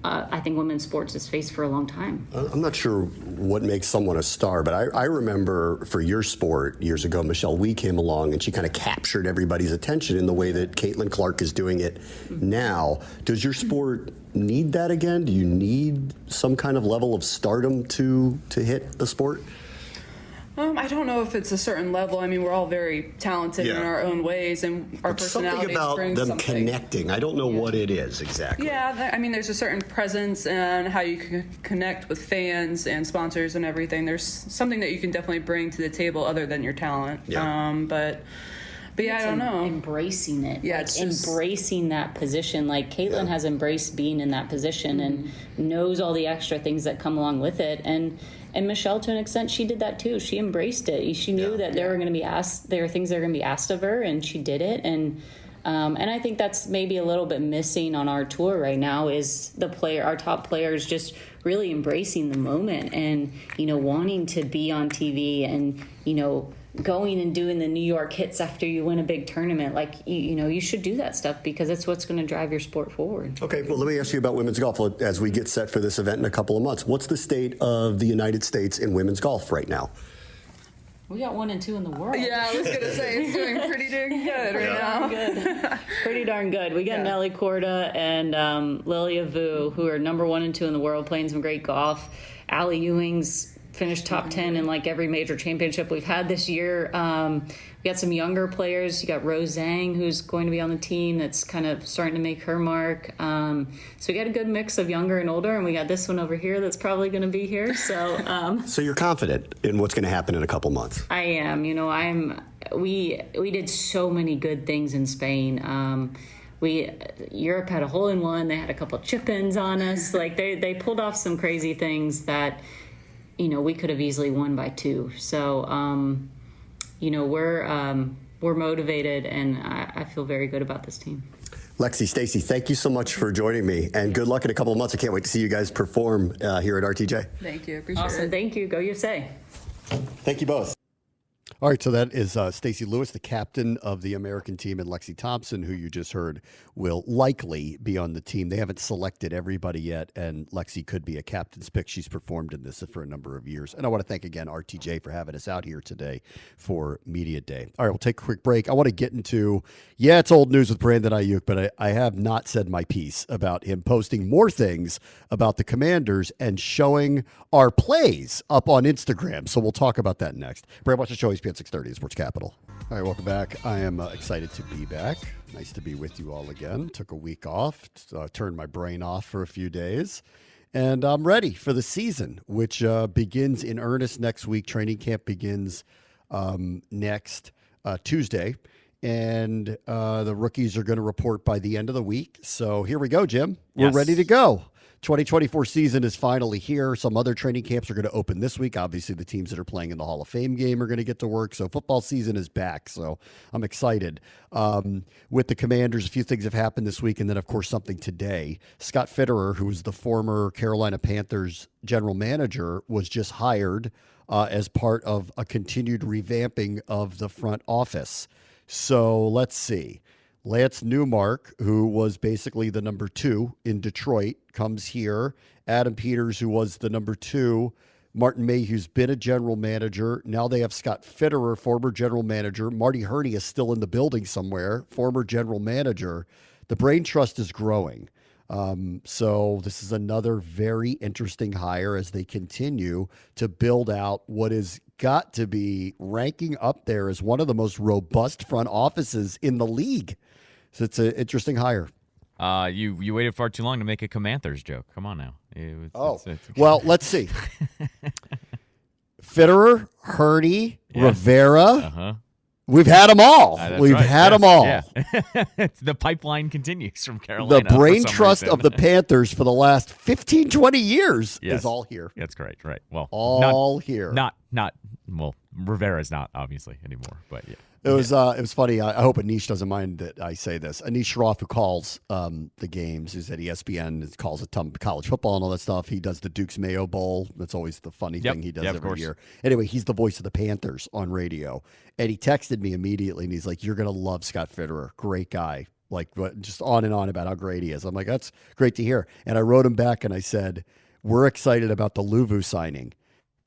I think women's sports has faced for a long time. I'm not sure what makes someone a star, but I remember for your sport years ago, Michelle Wee came along and she kind of captured everybody's attention in the way that Caitlin Clark is doing it now. Does your sport need that again? Do you need some kind of level of stardom to hit the sport? I don't know if it's a certain level. I mean, we're all very talented in our own ways, and our personalities bring something about them connecting. I don't know what it is exactly. Yeah, I mean, there's a certain presence and how you can connect with fans and sponsors and everything. There's something that you can definitely bring to the table other than your talent. Yeah. But yeah, I don't know. Embracing it. Yeah, like embracing that position. Like Caitlin has embraced being in that position and knows all the extra things that come along with it. And Michelle, to an extent, she did that too. She embraced it. She knew that there were going to be there are things that are going to be asked of her, and she did it. And I think that's maybe a little bit missing on our tour right now is our top players just really embracing the moment and wanting to be on TV and going and doing the New York hits after you win a big tournament. Like, you should do that stuff because it's what's going to drive your sport forward. Okay, well, let me ask you about women's golf as we get set for this event in a couple of months. What's the state of the United States in women's golf right now? We got 1 and 2 in the world. Yeah, I was going to say it's doing pretty dang good right now. Good. Pretty darn good. We got Nelly Korda and Lilia Vu, who are number 1 and 2 in the world, playing some great golf. Allie Ewing's finished top 10 in like every major championship we've had this year. We got some younger players. You got Rose Zhang, who's going to be on the team that's kind of starting to make her mark. So we got a good mix of younger and older, and we got this one over here that's probably going to be here. So so you're confident in what's going to happen in a couple months? I am. We did so many good things in Spain. Europe had a hole-in-one. They had a couple chip-ins on us. Like they pulled off some crazy things that we could have easily won by 2. So, we're motivated, and I feel very good about this team. Lexi, Stacy, thank you so much for joining me, and good luck in a couple of months. I can't wait to see you guys perform here at RTJ. Thank you. Appreciate it. Awesome. Thank you. Go USA. Thank you both. All right, so that is Stacy Lewis, the captain of the American team, and Lexi Thomson, who you just heard will likely be on the team. They haven't selected everybody yet, and Lexi could be a captain's pick. She's performed in this for a number of years. And I want to thank again RTJ for having us out here today for Media Day. All right, we'll take a quick break. I want to get into, it's old news with Brandon Ayuk, but I have not said my piece about him posting more things about the Commanders and showing our plays up on Instagram. So we'll talk about that next. Brad, watch the show, ESPN 630, Sports Capital. All right, welcome back. I am excited to be back. Nice to be with you all again. Took a week off, turned my brain off for a few days, and I'm ready for the season, which begins in earnest next week. Training camp begins next Tuesday, and the rookies are going to report by the end of the week. So here we go, Jim. We're ready to go. 2024 season is finally here. Some other training camps are going to open this week. Obviously, the teams that are playing in the Hall of Fame game are going to get to work. So football season is back. So I'm excited. With the Commanders, a few things have happened this week. And then, of course, something today. Scott Fitterer, who is the former Carolina Panthers general manager, was just hired as part of a continued revamping of the front office. So let's see. Lance Newmark, who was basically the number 2 in Detroit, comes here. Adam Peters, who was the number 2. Martin Mayhew's been a general manager. Now they have Scott Fitterer, former general manager. Marty Herney is still in the building somewhere, former general manager. The brain trust is growing. So this is another very interesting hire as they continue to build out what has got to be ranking up there as one of the most robust front offices in the league. So it's an interesting hire. You waited far too long to make a Commanders joke. Come on now. Well, let's see. Fitterer, Herney, Rivera. We've had them all. We've had them all. Yeah. The pipeline continues from Carolina. The brain trust of the Panthers for the last 15, 20 years is all here. That's great. Right. Well, here. Well, Rivera's not obviously anymore, but yeah. It was funny. I hope Anish doesn't mind that I say this. Anish Shroff, who calls the games, is at ESPN, calls a ton of college football and all that stuff. He does the Duke's Mayo Bowl. That's always the funny thing he does every year. Anyway, he's the voice of the Panthers on radio. And he texted me immediately, and he's like, "You're going to love Scott Fitterer. Great guy." Like, just on and on about how great he is. I'm like, that's great to hear. And I wrote him back, and I said, "We're excited about the Luvu signing."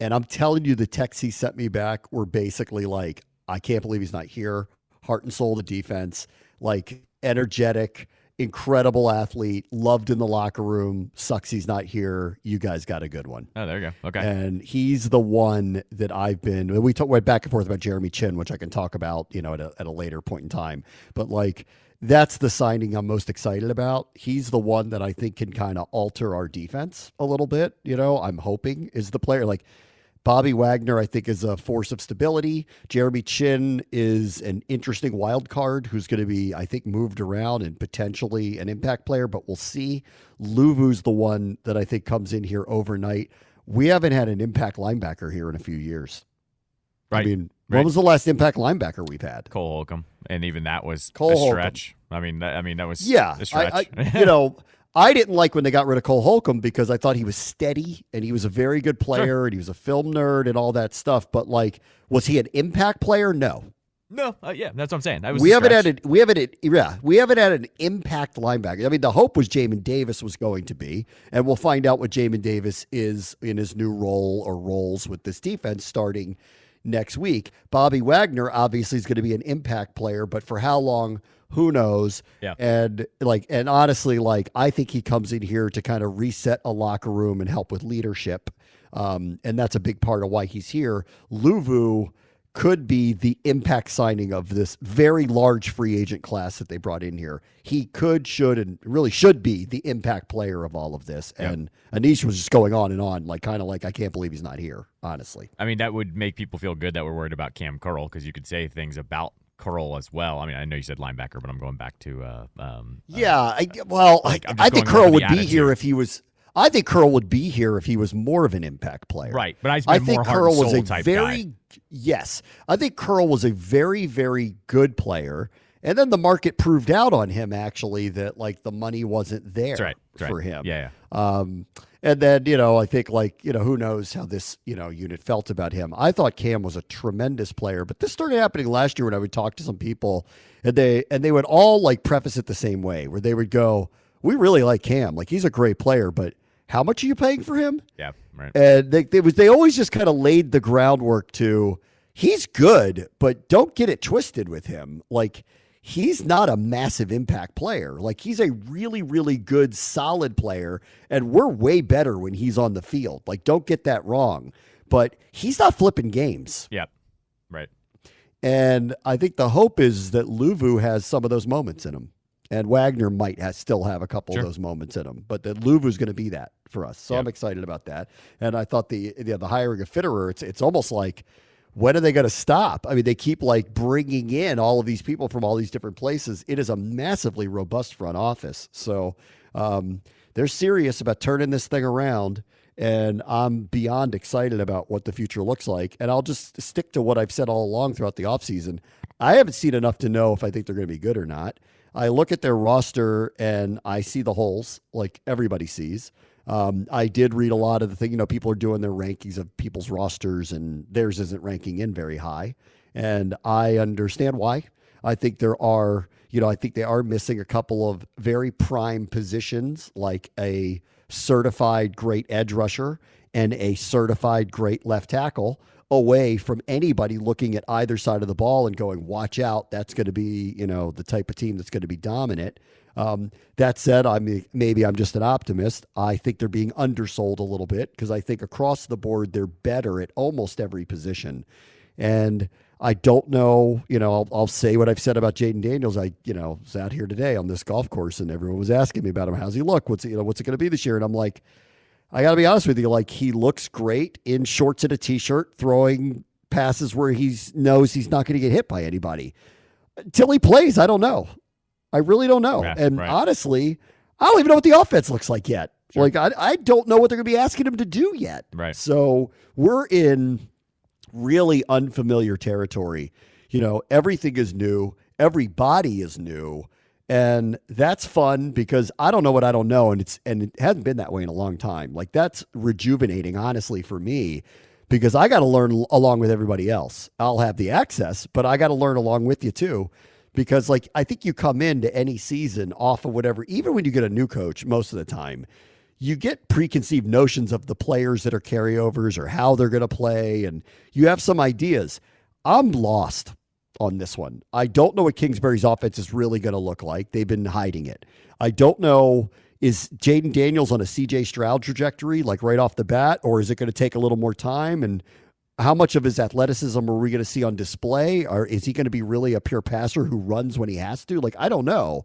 And I'm telling you, the texts he sent me back were basically like, I can't believe he's not here. Heart and soul of the defense, like energetic, incredible athlete, loved in the locker room. Sucks he's not here. You guys got a good one. Oh, there you go. Okay. And he's the one that we went back and forth about Jeremy Chin, which I can talk about, at a later point in time. But like, that's the signing I'm most excited about. He's the one that I think can kind of alter our defense a little bit. I'm hoping is the player. Like, Bobby Wagner, I think, is a force of stability. Jeremy Chin is an interesting wild card who's going to be, I think, moved around and potentially an impact player, but we'll see. Luvu's the one that I think comes in here overnight. We haven't had an impact linebacker here in a few years. Right. I mean, when was the last impact linebacker we've had? Cole Holcomb, and even that was a stretch. I mean, that was a stretch. I didn't like when they got rid of Cole Holcomb because I thought he was steady and he was a very good player and he was a film nerd and all that stuff. But like, was he an impact player? No. No. That's what I'm saying. We haven't had an impact linebacker. I mean, the hope was Jamin Davis was going to be, and we'll find out what Jamin Davis is in his new role or roles with this defense starting next week. Bobby Wagner obviously is going to be an impact player, but for how long? Who knows? Yeah. And honestly, I think he comes in here to kind of reset a locker room and help with leadership. And that's a big part of why he's here. Luvu could be the impact signing of this very large free agent class that they brought in here. He should, and really should be the impact player of all of this. Yep. And Anish was just going on and on, I can't believe he's not here, honestly. I mean, that would make people feel good that we're worried about Cam Curl, because you could say things about Curl as well. I mean, I know you said linebacker, but I'm going back to I think Curl would be here if he was. I think Curl would be here if he was more of an impact player. Right, but I think Curl was a very guy. Yes, I think Curl was a very, very good player, and then the market proved out on him actually that the money wasn't there for him. Yeah. And then, I think who knows how this, unit felt about him. I thought Cam was a tremendous player, but this started happening last year when I would talk to some people and they would all preface it the same way, where they would go, we really like Cam. He's a great player, but how much are you paying for him? Yeah, right. And they always just kind of laid the groundwork to, he's good, but don't get it twisted with him. He's not a massive impact player. He's a really, really good, solid player, and we're way better when he's on the field. Don't get that wrong. But he's not flipping games. Yep, right. And I think the hope is that Luvu has some of those moments in him. And Wagner might still have a couple of those moments in him. But that Luvu's going to be that for us. So I'm excited about that. And I thought the hiring of Fitterer, it's almost like, when are they going to stop? I mean, they keep bringing in all of these people from all these different places. It is a massively robust front office. So they're serious about turning this thing around, and I'm beyond excited about what the future looks like. And I'll just stick to what I've said all along throughout the offseason. I haven't seen enough to know if I think they're going to be good or not. I look at their roster and I see the holes like everybody sees. I did read a lot of the thing, people are doing their rankings of people's rosters and theirs isn't ranking in very high. And I understand why. I think they are missing a couple of very prime positions, like a certified great edge rusher and a certified great left tackle, away from anybody looking at either side of the ball and going, watch out, that's going to be, the type of team that's going to be dominant. That said, maybe I'm just an optimist. I think they're being undersold a little bit because I think across the board they're better at almost every position. And I don't know, I'll say what I've said about Jaden Daniels. I was out here today on this golf course and everyone was asking me about him. How's he look? What's it going to be this year? And I'm like, I got to be honest with you. He looks great in shorts and a t-shirt, throwing passes where he knows he's not going to get hit by anybody. Until he plays, I don't know. I really don't know. Yeah, and right. honestly, I don't even know what the offense looks like yet. Sure. I don't know what they're going to be asking him to do yet. Right. So we're in really unfamiliar territory. Everything is new. Everybody is new. And that's fun because I don't know what I don't know. And it hasn't been that way in a long time. That's rejuvenating, honestly, for me, because I got to learn along with everybody else. I'll have the access, but I got to learn along with you too. Because I think you come into any season off of whatever, even when you get a new coach, most of the time, you get preconceived notions of the players that are carryovers or how they're going to play. And you have some ideas. I'm lost on this one. I don't know what Kingsbury's offense is really going to look like. They've been hiding it. I don't know, is Jaden Daniels on a CJ Stroud trajectory, right off the bat, or is it going to take a little more time? And how much of his athleticism are we going to see on display? Or is he going to be really a pure passer who runs when he has to? I don't know.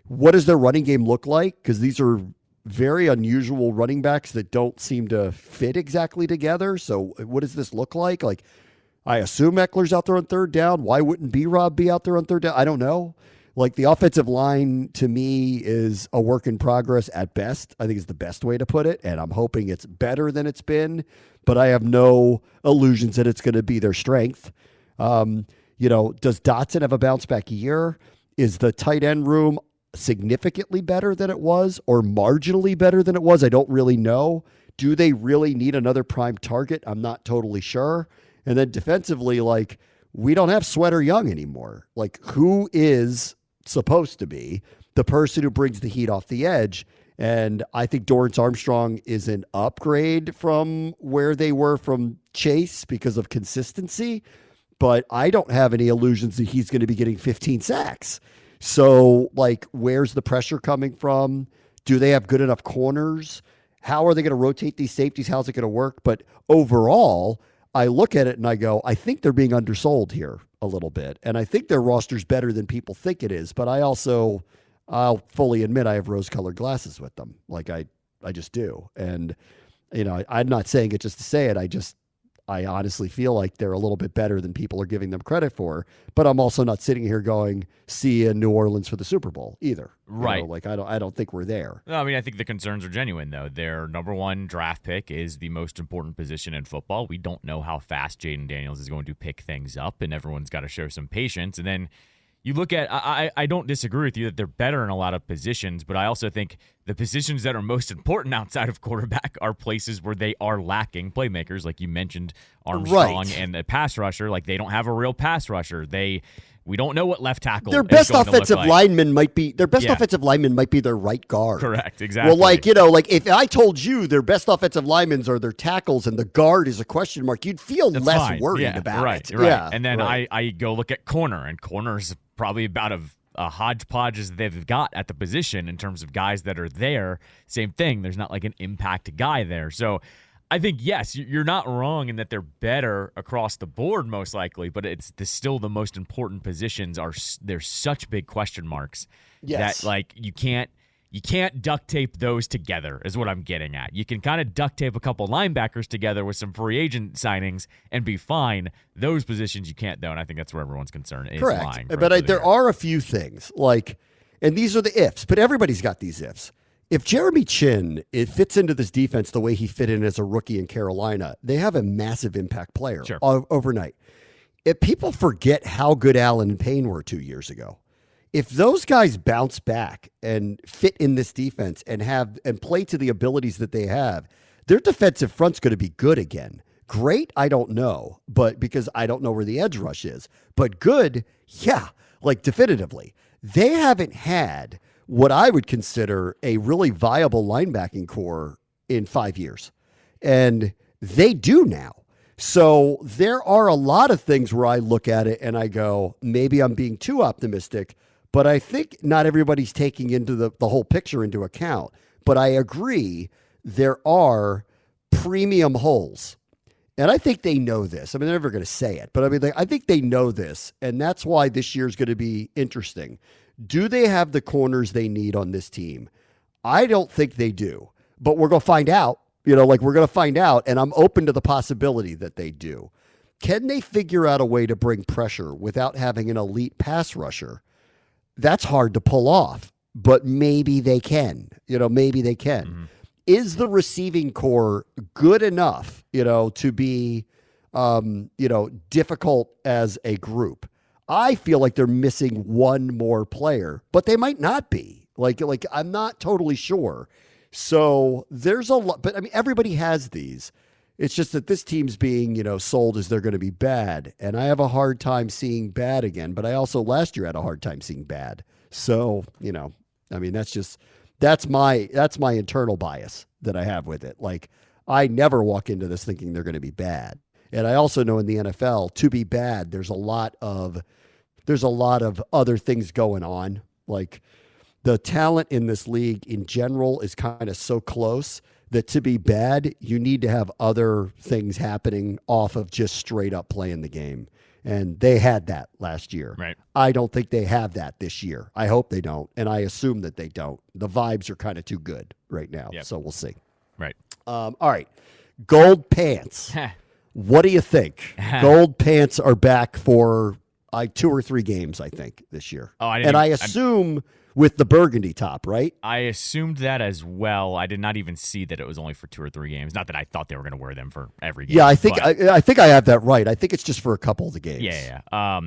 What does their running game look like? Because these are very unusual running backs that don't seem to fit exactly together. So what does this look like? I assume Eckler's out there on third down. Why wouldn't B-Rob be out there on third down? I don't know. The offensive line, to me, is a work in progress at best. I think is the best way to put it, and I'm hoping it's better than it's been, but I have no illusions that it's going to be their strength. Does Dotson have a bounce-back year? Is the tight end room significantly better than it was or marginally better than it was? I don't really know. Do they really need another prime target? I'm not totally sure. And then defensively, we don't have Sweater Young anymore. Who is supposed to be the person who brings the heat off the edge? And I think Dorrance Armstrong is an upgrade from where they were from Chase because of consistency, but I don't have any illusions that he's going to be getting 15 sacks. So, where's the pressure coming from? Do they have good enough corners? How are they going to rotate these safeties? How's it going to work? But overall, I look at it and I go, I think they're being undersold here a little bit. And I think their roster's better than people think it is. But I'll fully admit I have rose-colored glasses with them. I just do. And, I'm not saying it just to say it. I honestly feel like they're a little bit better than people are giving them credit for. But I'm also not sitting here going, see you in New Orleans for the Super Bowl either. Right. I don't think we're there. No, I think the concerns are genuine, though. Their number one draft pick is the most important position in football. We don't know how fast Jaden Daniels is going to pick things up, and everyone's got to show some patience. And then you look at, I don't disagree with you that they're better in a lot of positions, but I also think the positions that are most important outside of quarterback are places where they are lacking playmakers, like you mentioned, Armstrong and a pass rusher. Like, they don't have a real pass rusher. We don't know what left tackle. Their best is going offensive to look like. lineman might be offensive lineman might be their right guard. Correct, exactly. Well, if I told you their best offensive linemen are their tackles and the guard is a question mark, you'd feel less worried about it. Right. Yeah, and then right. I go look at corner, and corner's probably about a hodgepodge as they've got at the position in terms of guys that are there. Same thing. There's not like an impact guy there. So I think, yes, you're not wrong in that they're better across the board most likely, but it's still the most important positions there's such big question marks that like you can't duct tape those together is what I'm getting at. You can kind of duct tape a couple linebackers together with some free agent signings and be fine. Those positions you can't, though, and I think that's where everyone's concern is. Correct. Lying But there are a few things, and these are the ifs, but everybody's got these ifs. If Jeremy Chin fits into this defense the way he fit in as a rookie in Carolina, they have a massive impact player overnight. If people forget how good Allen and Payne were 2 years ago, if those guys bounce back and fit in this defense and play to the abilities that they have, their defensive front's going to be good again. Great, I don't know, but because I don't know where the edge rush is. But good, yeah, definitively. They haven't had what I would consider a really viable linebacking core in 5 years. And they do now. So there are a lot of things where I look at it and I go, maybe I'm being too optimistic, but I think not everybody's taking into the whole picture into account. But I agree, there are premium holes. And I think they know this. I mean, they're never going to say it, but I think they know this. And that's why this year is going to be interesting. Do they have the corners they need on this team? I don't think they do, but we're going to find out. We're going to find out, and I'm open to the possibility that they do. Can they figure out a way to bring pressure without having an elite pass rusher? That's hard to pull off, but maybe they can. Maybe they can. Mm-hmm. Is the receiving core good enough, to be, difficult as a group? I feel like they're missing one more player, but they might not be. I'm not totally sure. So there's a lot, but everybody has these. It's just that this team's being, sold as they're going to be bad. And I have a hard time seeing bad again, but I also last year had a hard time seeing bad. So, that's my internal bias that I have with it. I never walk into this thinking they're going to be bad. And I also know in the NFL, to be bad, there's a lot of other things going on. The talent in this league in general is kind of so close that to be bad, you need to have other things happening off of just straight up playing the game. And they had that last year. Right. I don't think they have that this year. I hope they don't. And I assume that they don't. The vibes are kind of too good right now. Yep. So we'll see. Right. All right. Gold pants. What do you think? Gold pants are back for 2 or 3 games, I think, this year. I assume with the burgundy top, right? I assumed that as well. I did not even see that it was only for 2 or 3 games. Not that I thought they were going to wear them for every game. Yeah, I think I have that right. I think it's just for a couple of the games. Yeah.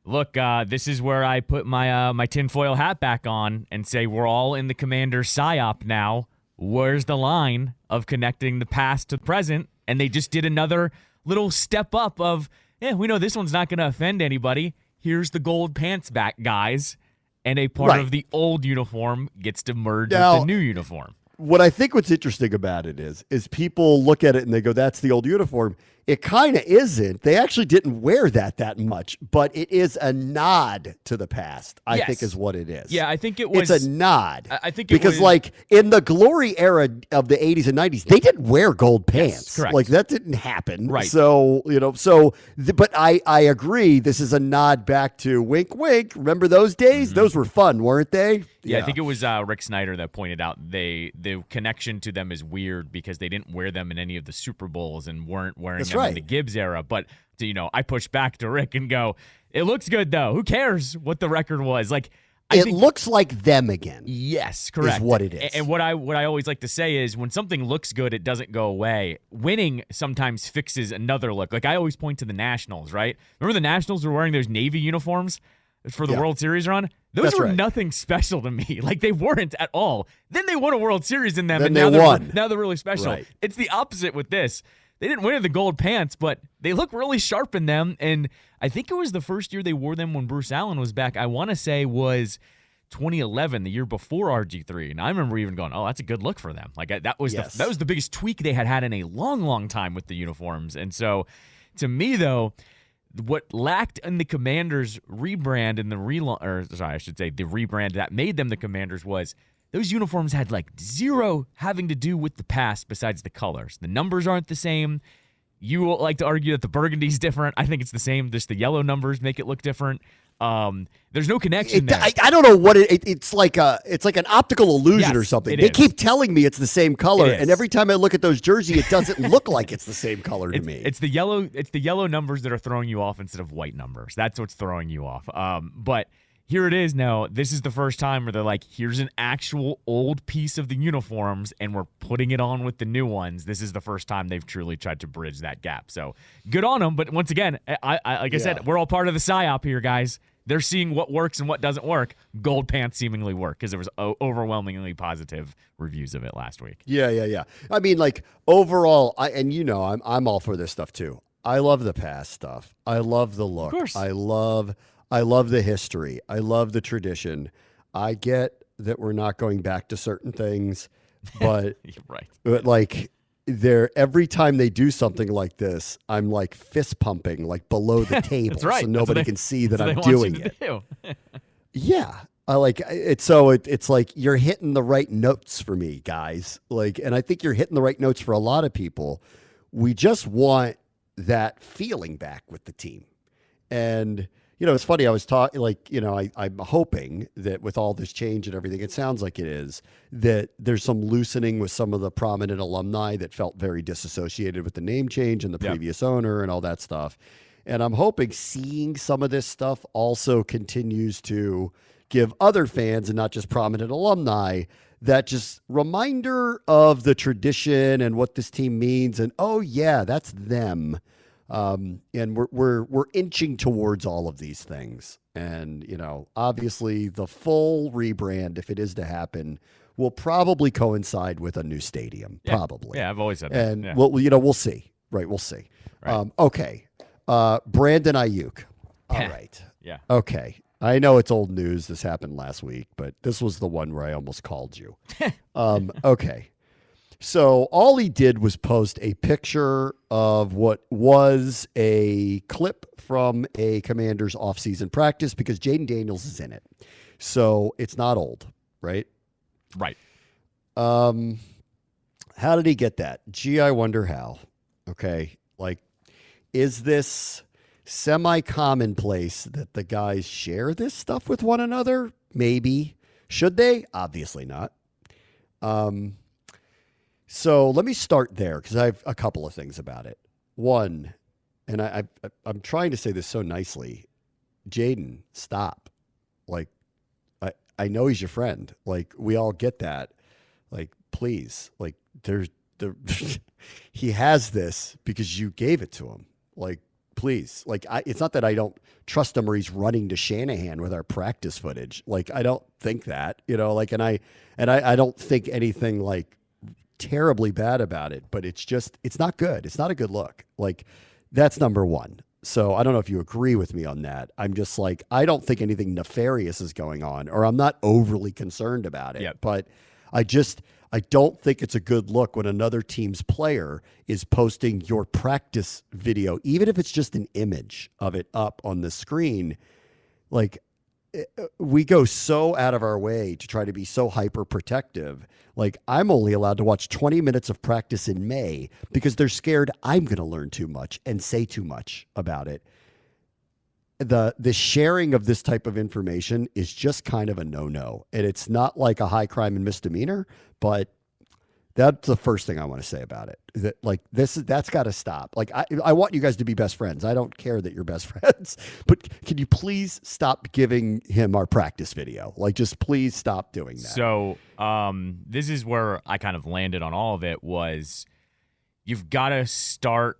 Look, this is where I put my tinfoil hat back on and say we're all in the Commander's psyop now. Where's the line of connecting the past to the present? And they just did another little step up of, we know this one's not going to offend anybody. Here's the gold pants back, guys. And a part of the old uniform gets to merge with the new uniform. What I think what's interesting about it is people look at it and they go, that's the old uniform. It kind of isn't. They actually didn't wear that much, but it is a nod to the past, I think is what it is. Yeah, I think it was. It's a nod. I think because in the glory era of the 80s and 90s, they didn't wear gold pants. Yes, correct. That didn't happen. Right. So, but I agree. This is a nod back to wink, wink. Remember those days? Mm-hmm. Those were fun, weren't they? Yeah, I think it was Rick Snyder that pointed out the connection to them is weird because they didn't wear them in any of the Super Bowls and weren't wearing them in the Gibbs era. But, I push back to Rick and go, it looks good, though. Who cares what the record was? It looks like them again. Yes, correct. Is what it is. And what I always like to say is when something looks good, it doesn't go away. Winning sometimes fixes another look. I always point to the Nationals, right? Remember the Nationals were wearing those Navy uniforms for the World Series run? Those were right. nothing special to me. Like, they weren't at all. Then they won a World Series in them, then and they won. Now they're really special. Right. It's the opposite with this. They didn't win in the gold pants, but they look really sharp in them. And I think it was the first year they wore them when Bruce Allen was back. I want to say was 2011, the year before RG3. And I remember even going, oh, that's a good look for them. Like, that was the biggest tweak they had in a long, long time with the uniforms. And so, to me, though, what lacked in the Commanders rebrand and the rebrand that made them the Commanders was those uniforms had like zero having to do with the past besides the colors. The numbers aren't the same. You will like to argue that the burgundy's different. I think it's the same. Just the yellow numbers make it look different. There's no connection there. I don't know what it's like. It's like an optical illusion or something. They keep telling me it's the same color, and every time I look at those jerseys, it doesn't look like it's the same color to me. It's the yellow. It's the yellow numbers that are throwing you off instead of white numbers. That's what's throwing you off. But here it is now. This is the first time where they're like, here's an actual old piece of the uniforms, and we're putting it on with the new ones. This is the first time they've truly tried to bridge that gap. So good on them. But once again, I said, we're all part of the PSYOP here, guys. They're seeing what works and what doesn't work. Gold pants seemingly work because there was overwhelmingly positive reviews of it last week. Yeah. I mean, like, overall, I'm all for this stuff too. I love the past stuff. I love the look. Of course. I love the history. I love the tradition. I get that we're not going back to certain things, but You're right. But like, every time they do something like this, I'm like fist pumping like below the table. That's right. So nobody can see that I'm doing doing it. Do. Yeah. I like it. So it's like you're hitting the right notes for me, guys. Like, and I think you're hitting the right notes for a lot of people. We just want that feeling back with the team. And, it's funny. I was talking, like, I'm hoping that with all this change and everything, it sounds like it is, that there's some loosening with some of the prominent alumni that felt very disassociated with the name change and the previous owner and all that stuff. And I'm hoping seeing some of this stuff also continues to give other fans and not just prominent alumni that just reminder of the tradition and what this team means. And, oh, yeah, that's them. And we're inching towards all of these things. And, obviously the full rebrand, if it is to happen, will probably coincide with a new stadium. Yeah. Probably. Yeah, I've always said that. And Yeah. we'll see. Right. We'll see. Right. Okay. Brandon Ayuk. All right. Yeah. Okay. I know it's old news. This happened last week, but this was the one where I almost called you. Okay. So all he did was post a picture of what was a clip from a Commander's offseason practice because Jaden Daniels is in it. So it's not old, right? Right. How did he get that? Gee, I wonder how. Okay. Like, is this semi-commonplace that the guys share this stuff with one another? Maybe. Should they? Obviously not. So let me start there because I have a couple of things about it. One, and I'm trying to say this so nicely, Jaden, stop. Like, I know he's your friend. Like, we all get that. Like, please. Like, he has this because you gave it to him. Like, please. Like, it's not that I don't trust him or he's running to Shanahan with our practice footage. Like, I don't think that, like, and I don't think anything like terribly bad about it, but it's not good. It's not a good look. Like, that's number one. So I don't know if you agree with me on that. I'm just like, I don't think anything nefarious is going on, or I'm not overly concerned about it. Yep. But I don't think it's a good look when another team's player is posting your practice video, even if it's just an image of it up on the screen. Like, we go so out of our way to try to be so hyper protective. Like, I'm only allowed to watch 20 minutes of practice in May because they're scared I'm going to learn too much and say too much about it. The sharing of this type of information is just kind of a no-no. And it's not like a high crime and misdemeanor, but that's the first thing I want to say about it. That's got to stop. Like, I want you guys to be best friends. I don't care that you're best friends, but can you please stop giving him our practice video? Like, just please stop doing that. So, this is where I kind of landed on all of it was you've got to start.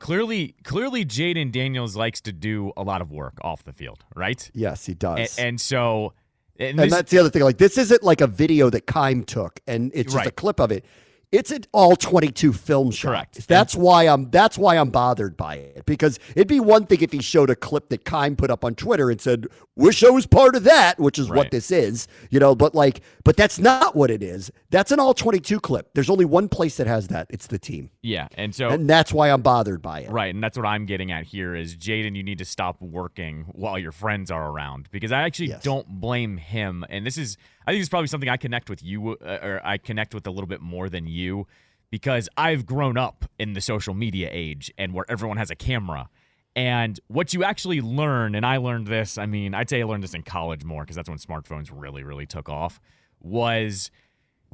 Clearly, Jaden Daniels likes to do a lot of work off the field, right? Yes, he does. And so And that's the other thing. Like, this isn't like a video that Keim took, and it's just a clip of it. It's an all 22 film shot. Correct. That's why I'm bothered by it, because it'd be one thing if he showed a clip that Keim put up on Twitter and said, "Wish I was part of that," which is what this is, but that's not what it is. That's an all 22 clip. There's only one place that has that. It's the team. Yeah, and that's why I'm bothered by it. Right, and that's what I'm getting at here is, Jaden, you need to stop working while your friends are around, because I actually don't blame him. And I think it's probably something I connect with you, or I connect with a little bit more than you, because I've grown up in the social media age and where everyone has a camera. And what you actually learn, and I learned this, I'd say I learned this in college more, because that's when smartphones really, really took off, was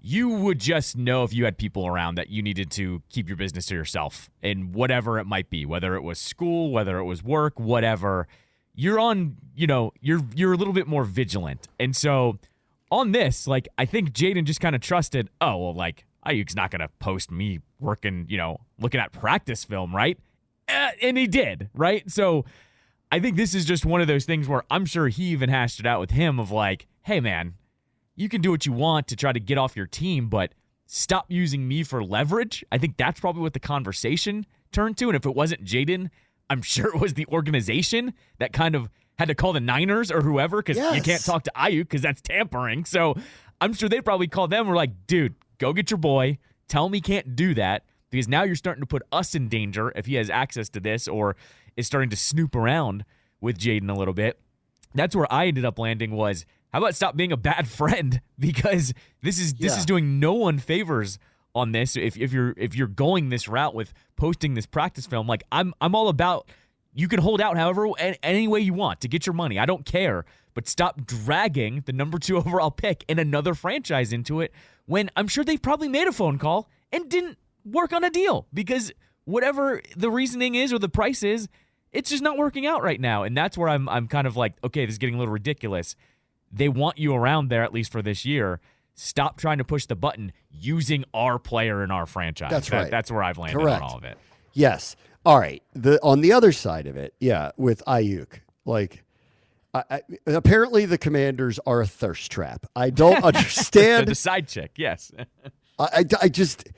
you would just know if you had people around that you needed to keep your business to yourself, and whatever it might be, whether it was school, whether it was work, whatever, you're on, you're a little bit more vigilant. And so on this, I think Jaden just kind of trusted, Ayuk's not going to post me working, looking at practice film, right? And he did, right? So I think this is just one of those things where I'm sure he even hashed it out with him of hey, man, you can do what you want to try to get off your team, but stop using me for leverage. I think that's probably what the conversation turned to. And if it wasn't Jaden, I'm sure it was the organization that kind of had to call the Niners or whoever, because you can't talk to Ayuk because that's tampering. So I'm sure they probably called them and were like, dude, go get your boy. Tell him he can't do that, because now you're starting to put us in danger if he has access to this or is starting to snoop around with Jaden a little bit. That's where I ended up landing was, how about stop being a bad friend? Because this is doing no one favors on this. If you're going this route with posting this practice film, I'm all about, you can hold out however any way you want to get your money. I don't care, but stop dragging the number 2 overall pick and another franchise into it, when I'm sure they probably made a phone call and didn't work on a deal, because whatever the reasoning is or the price is, it's just not working out right now. And that's where I'm kind of okay, this is getting a little ridiculous. They want you around there, at least for this year. Stop trying to push the button using our player in our franchise. That's right. That's where I've landed on all of it. Yes. All right. On the other side of it, with Ayuk, apparently the Commanders are a thirst trap. I don't understand. The side chick, yes. I just,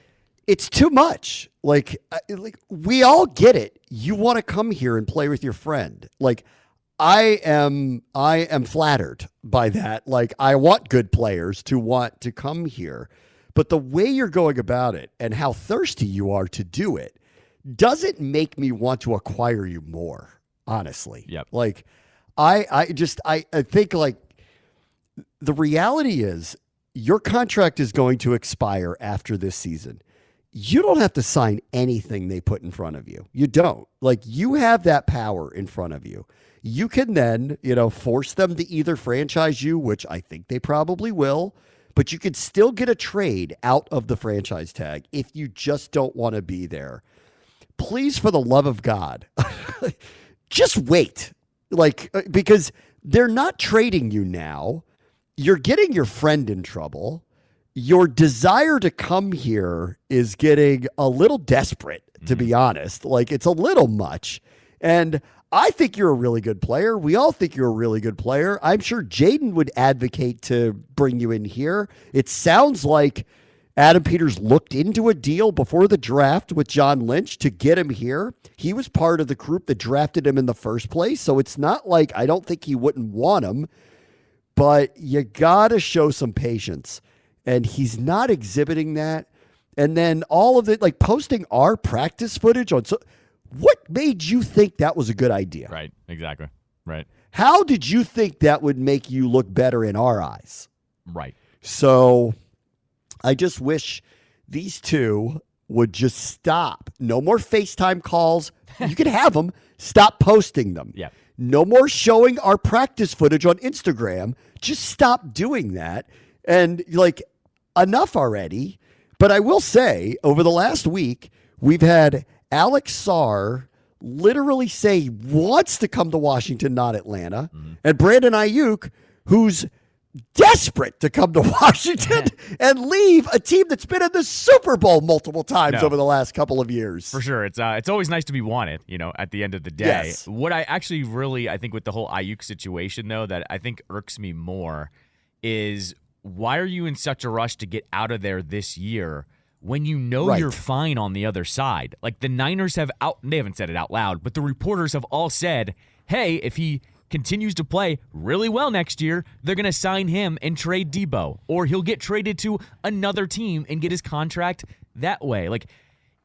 it's too much. We all get it. You want to come here and play with your friend. I am flattered by that. I want good players to want to come here, but the way you're going about it and how thirsty you are to do it doesn't make me want to acquire you more, honestly. Yep. I think the reality is your contract is going to expire after this season. You don't have to sign anything they put in front of you. You don't. You have that power in front of you. You can then, force them to either franchise you, which I think they probably will, but you could still get a trade out of the franchise tag if you just don't want to be there. Please, for the love of God, just wait. Because they're not trading you now. You're getting your friend in trouble. Your desire to come here is getting a little desperate, to be honest. It's a little much. And I think you're a really good player. We all think you're a really good player. I'm sure Jaden would advocate to bring you in here. It sounds like Adam Peters looked into a deal before the draft with John Lynch to get him here. He was part of the group that drafted him in the first place. So it's not I don't think he wouldn't want him, but you got to show some patience. And he's not exhibiting that. And then all of it, posting our practice footage on. So what made you think that was a good idea? Right. Exactly. Right. How did you think that would make you look better in our eyes? Right. So I just wish these two would just stop. No more FaceTime calls. You can have them. Stop posting them. Yeah. No more showing our practice footage on Instagram. Just stop doing that. And enough already. But I will say, over the last week, we've had Alex Sarr literally say he wants to come to Washington, not Atlanta. Mm-hmm. And Brandon Ayuk, who's desperate to come to Washington and leave a team that's been in the Super Bowl multiple times over the last couple of years. For sure. It's always nice to be wanted, at the end of the day. Yes. What I actually really, I think with the whole Ayuk situation, though, that I think irks me more is why are you in such a rush to get out of there this year when you know you're fine on the other side? Like the Niners they haven't said it out loud, but the reporters have all said, hey, if he continues to play really well next year, they're going to sign him and trade Debo, or he'll get traded to another team and get his contract that way. Like,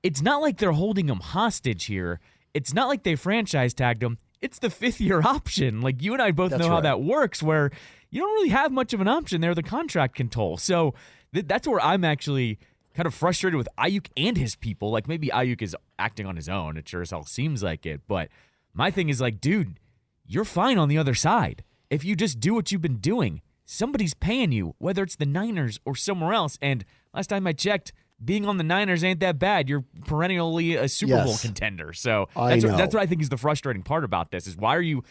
it's not like they're holding him hostage here. It's not like they franchise tagged him. It's the fifth-year option. Like, you and I both know how that works, where you don't really have much of an option there. The contract can toll. So that's where I'm actually kind of frustrated with Ayuk and his people. Like, maybe Ayuk is acting on his own. It sure as hell seems like it. But my thing is like, dude, you're fine on the other side. If you just do what you've been doing, somebody's paying you, whether it's the Niners or somewhere else. And last time I checked, being on the Niners ain't that bad. You're perennially a Super Bowl contender. So that's what I think is the frustrating part about this is why are you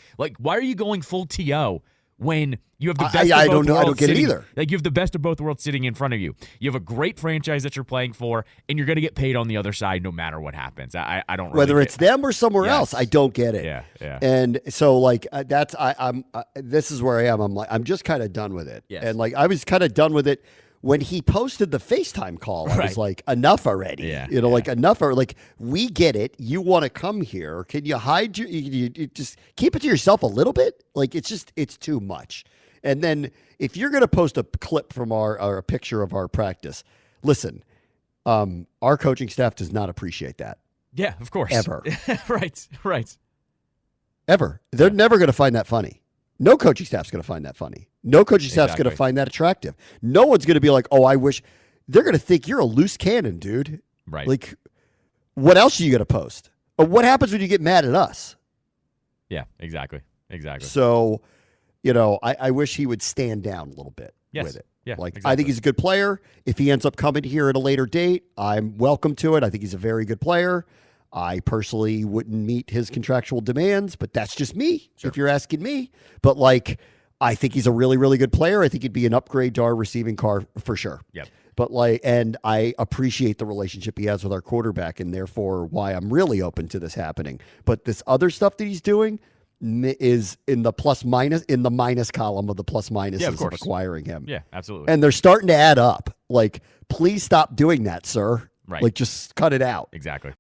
going full TO when you have the best of both worlds? I don't get it either. Like, you have the best of both worlds sitting in front of you. You have a great franchise that you're playing for, and you're going to get paid on the other side no matter what happens. I don't really whether it's them or somewhere else. I don't get it. Yeah. And so like I'm this is where I am. I'm just kind of done with it. Yes. And like I was kind of done with it when he posted the FaceTime call. I was like, enough already. Like enough. Like, we get it. You want to come here. Can you hide you just keep it to yourself a little bit? Like, it's too much. And then if you're going to post a clip from or a picture of our practice, listen, our coaching staff does not appreciate that. Yeah, of course. Ever. Right. Ever. They're never going to find that funny. No coaching staff's going to find that funny. No coaching staff's going to find that attractive. No one's going to be like, oh, I wish. They're going to think you're a loose cannon, dude. Right. Like, what else are you going to post? Or what happens when you get mad at us? Yeah, exactly. So, I wish he would stand down a little bit with it. Yeah, like, exactly. I think he's a good player. If he ends up coming here at a later date, I'm welcome to it. I think he's a very good player. I personally wouldn't meet his contractual demands, but that's just me, if you're asking me. But, like, I think he's a really, really good player. I think he'd be an upgrade to our receiving car for sure. Yep. But, like, and I appreciate the relationship he has with our quarterback, and therefore why I'm really open to this happening. But this other stuff that he's doing is in the minus column of the plus minuses of acquiring him. Yeah, absolutely. And they're starting to add up. Like, please stop doing that, sir. Right. Like, just cut it out. Exactly.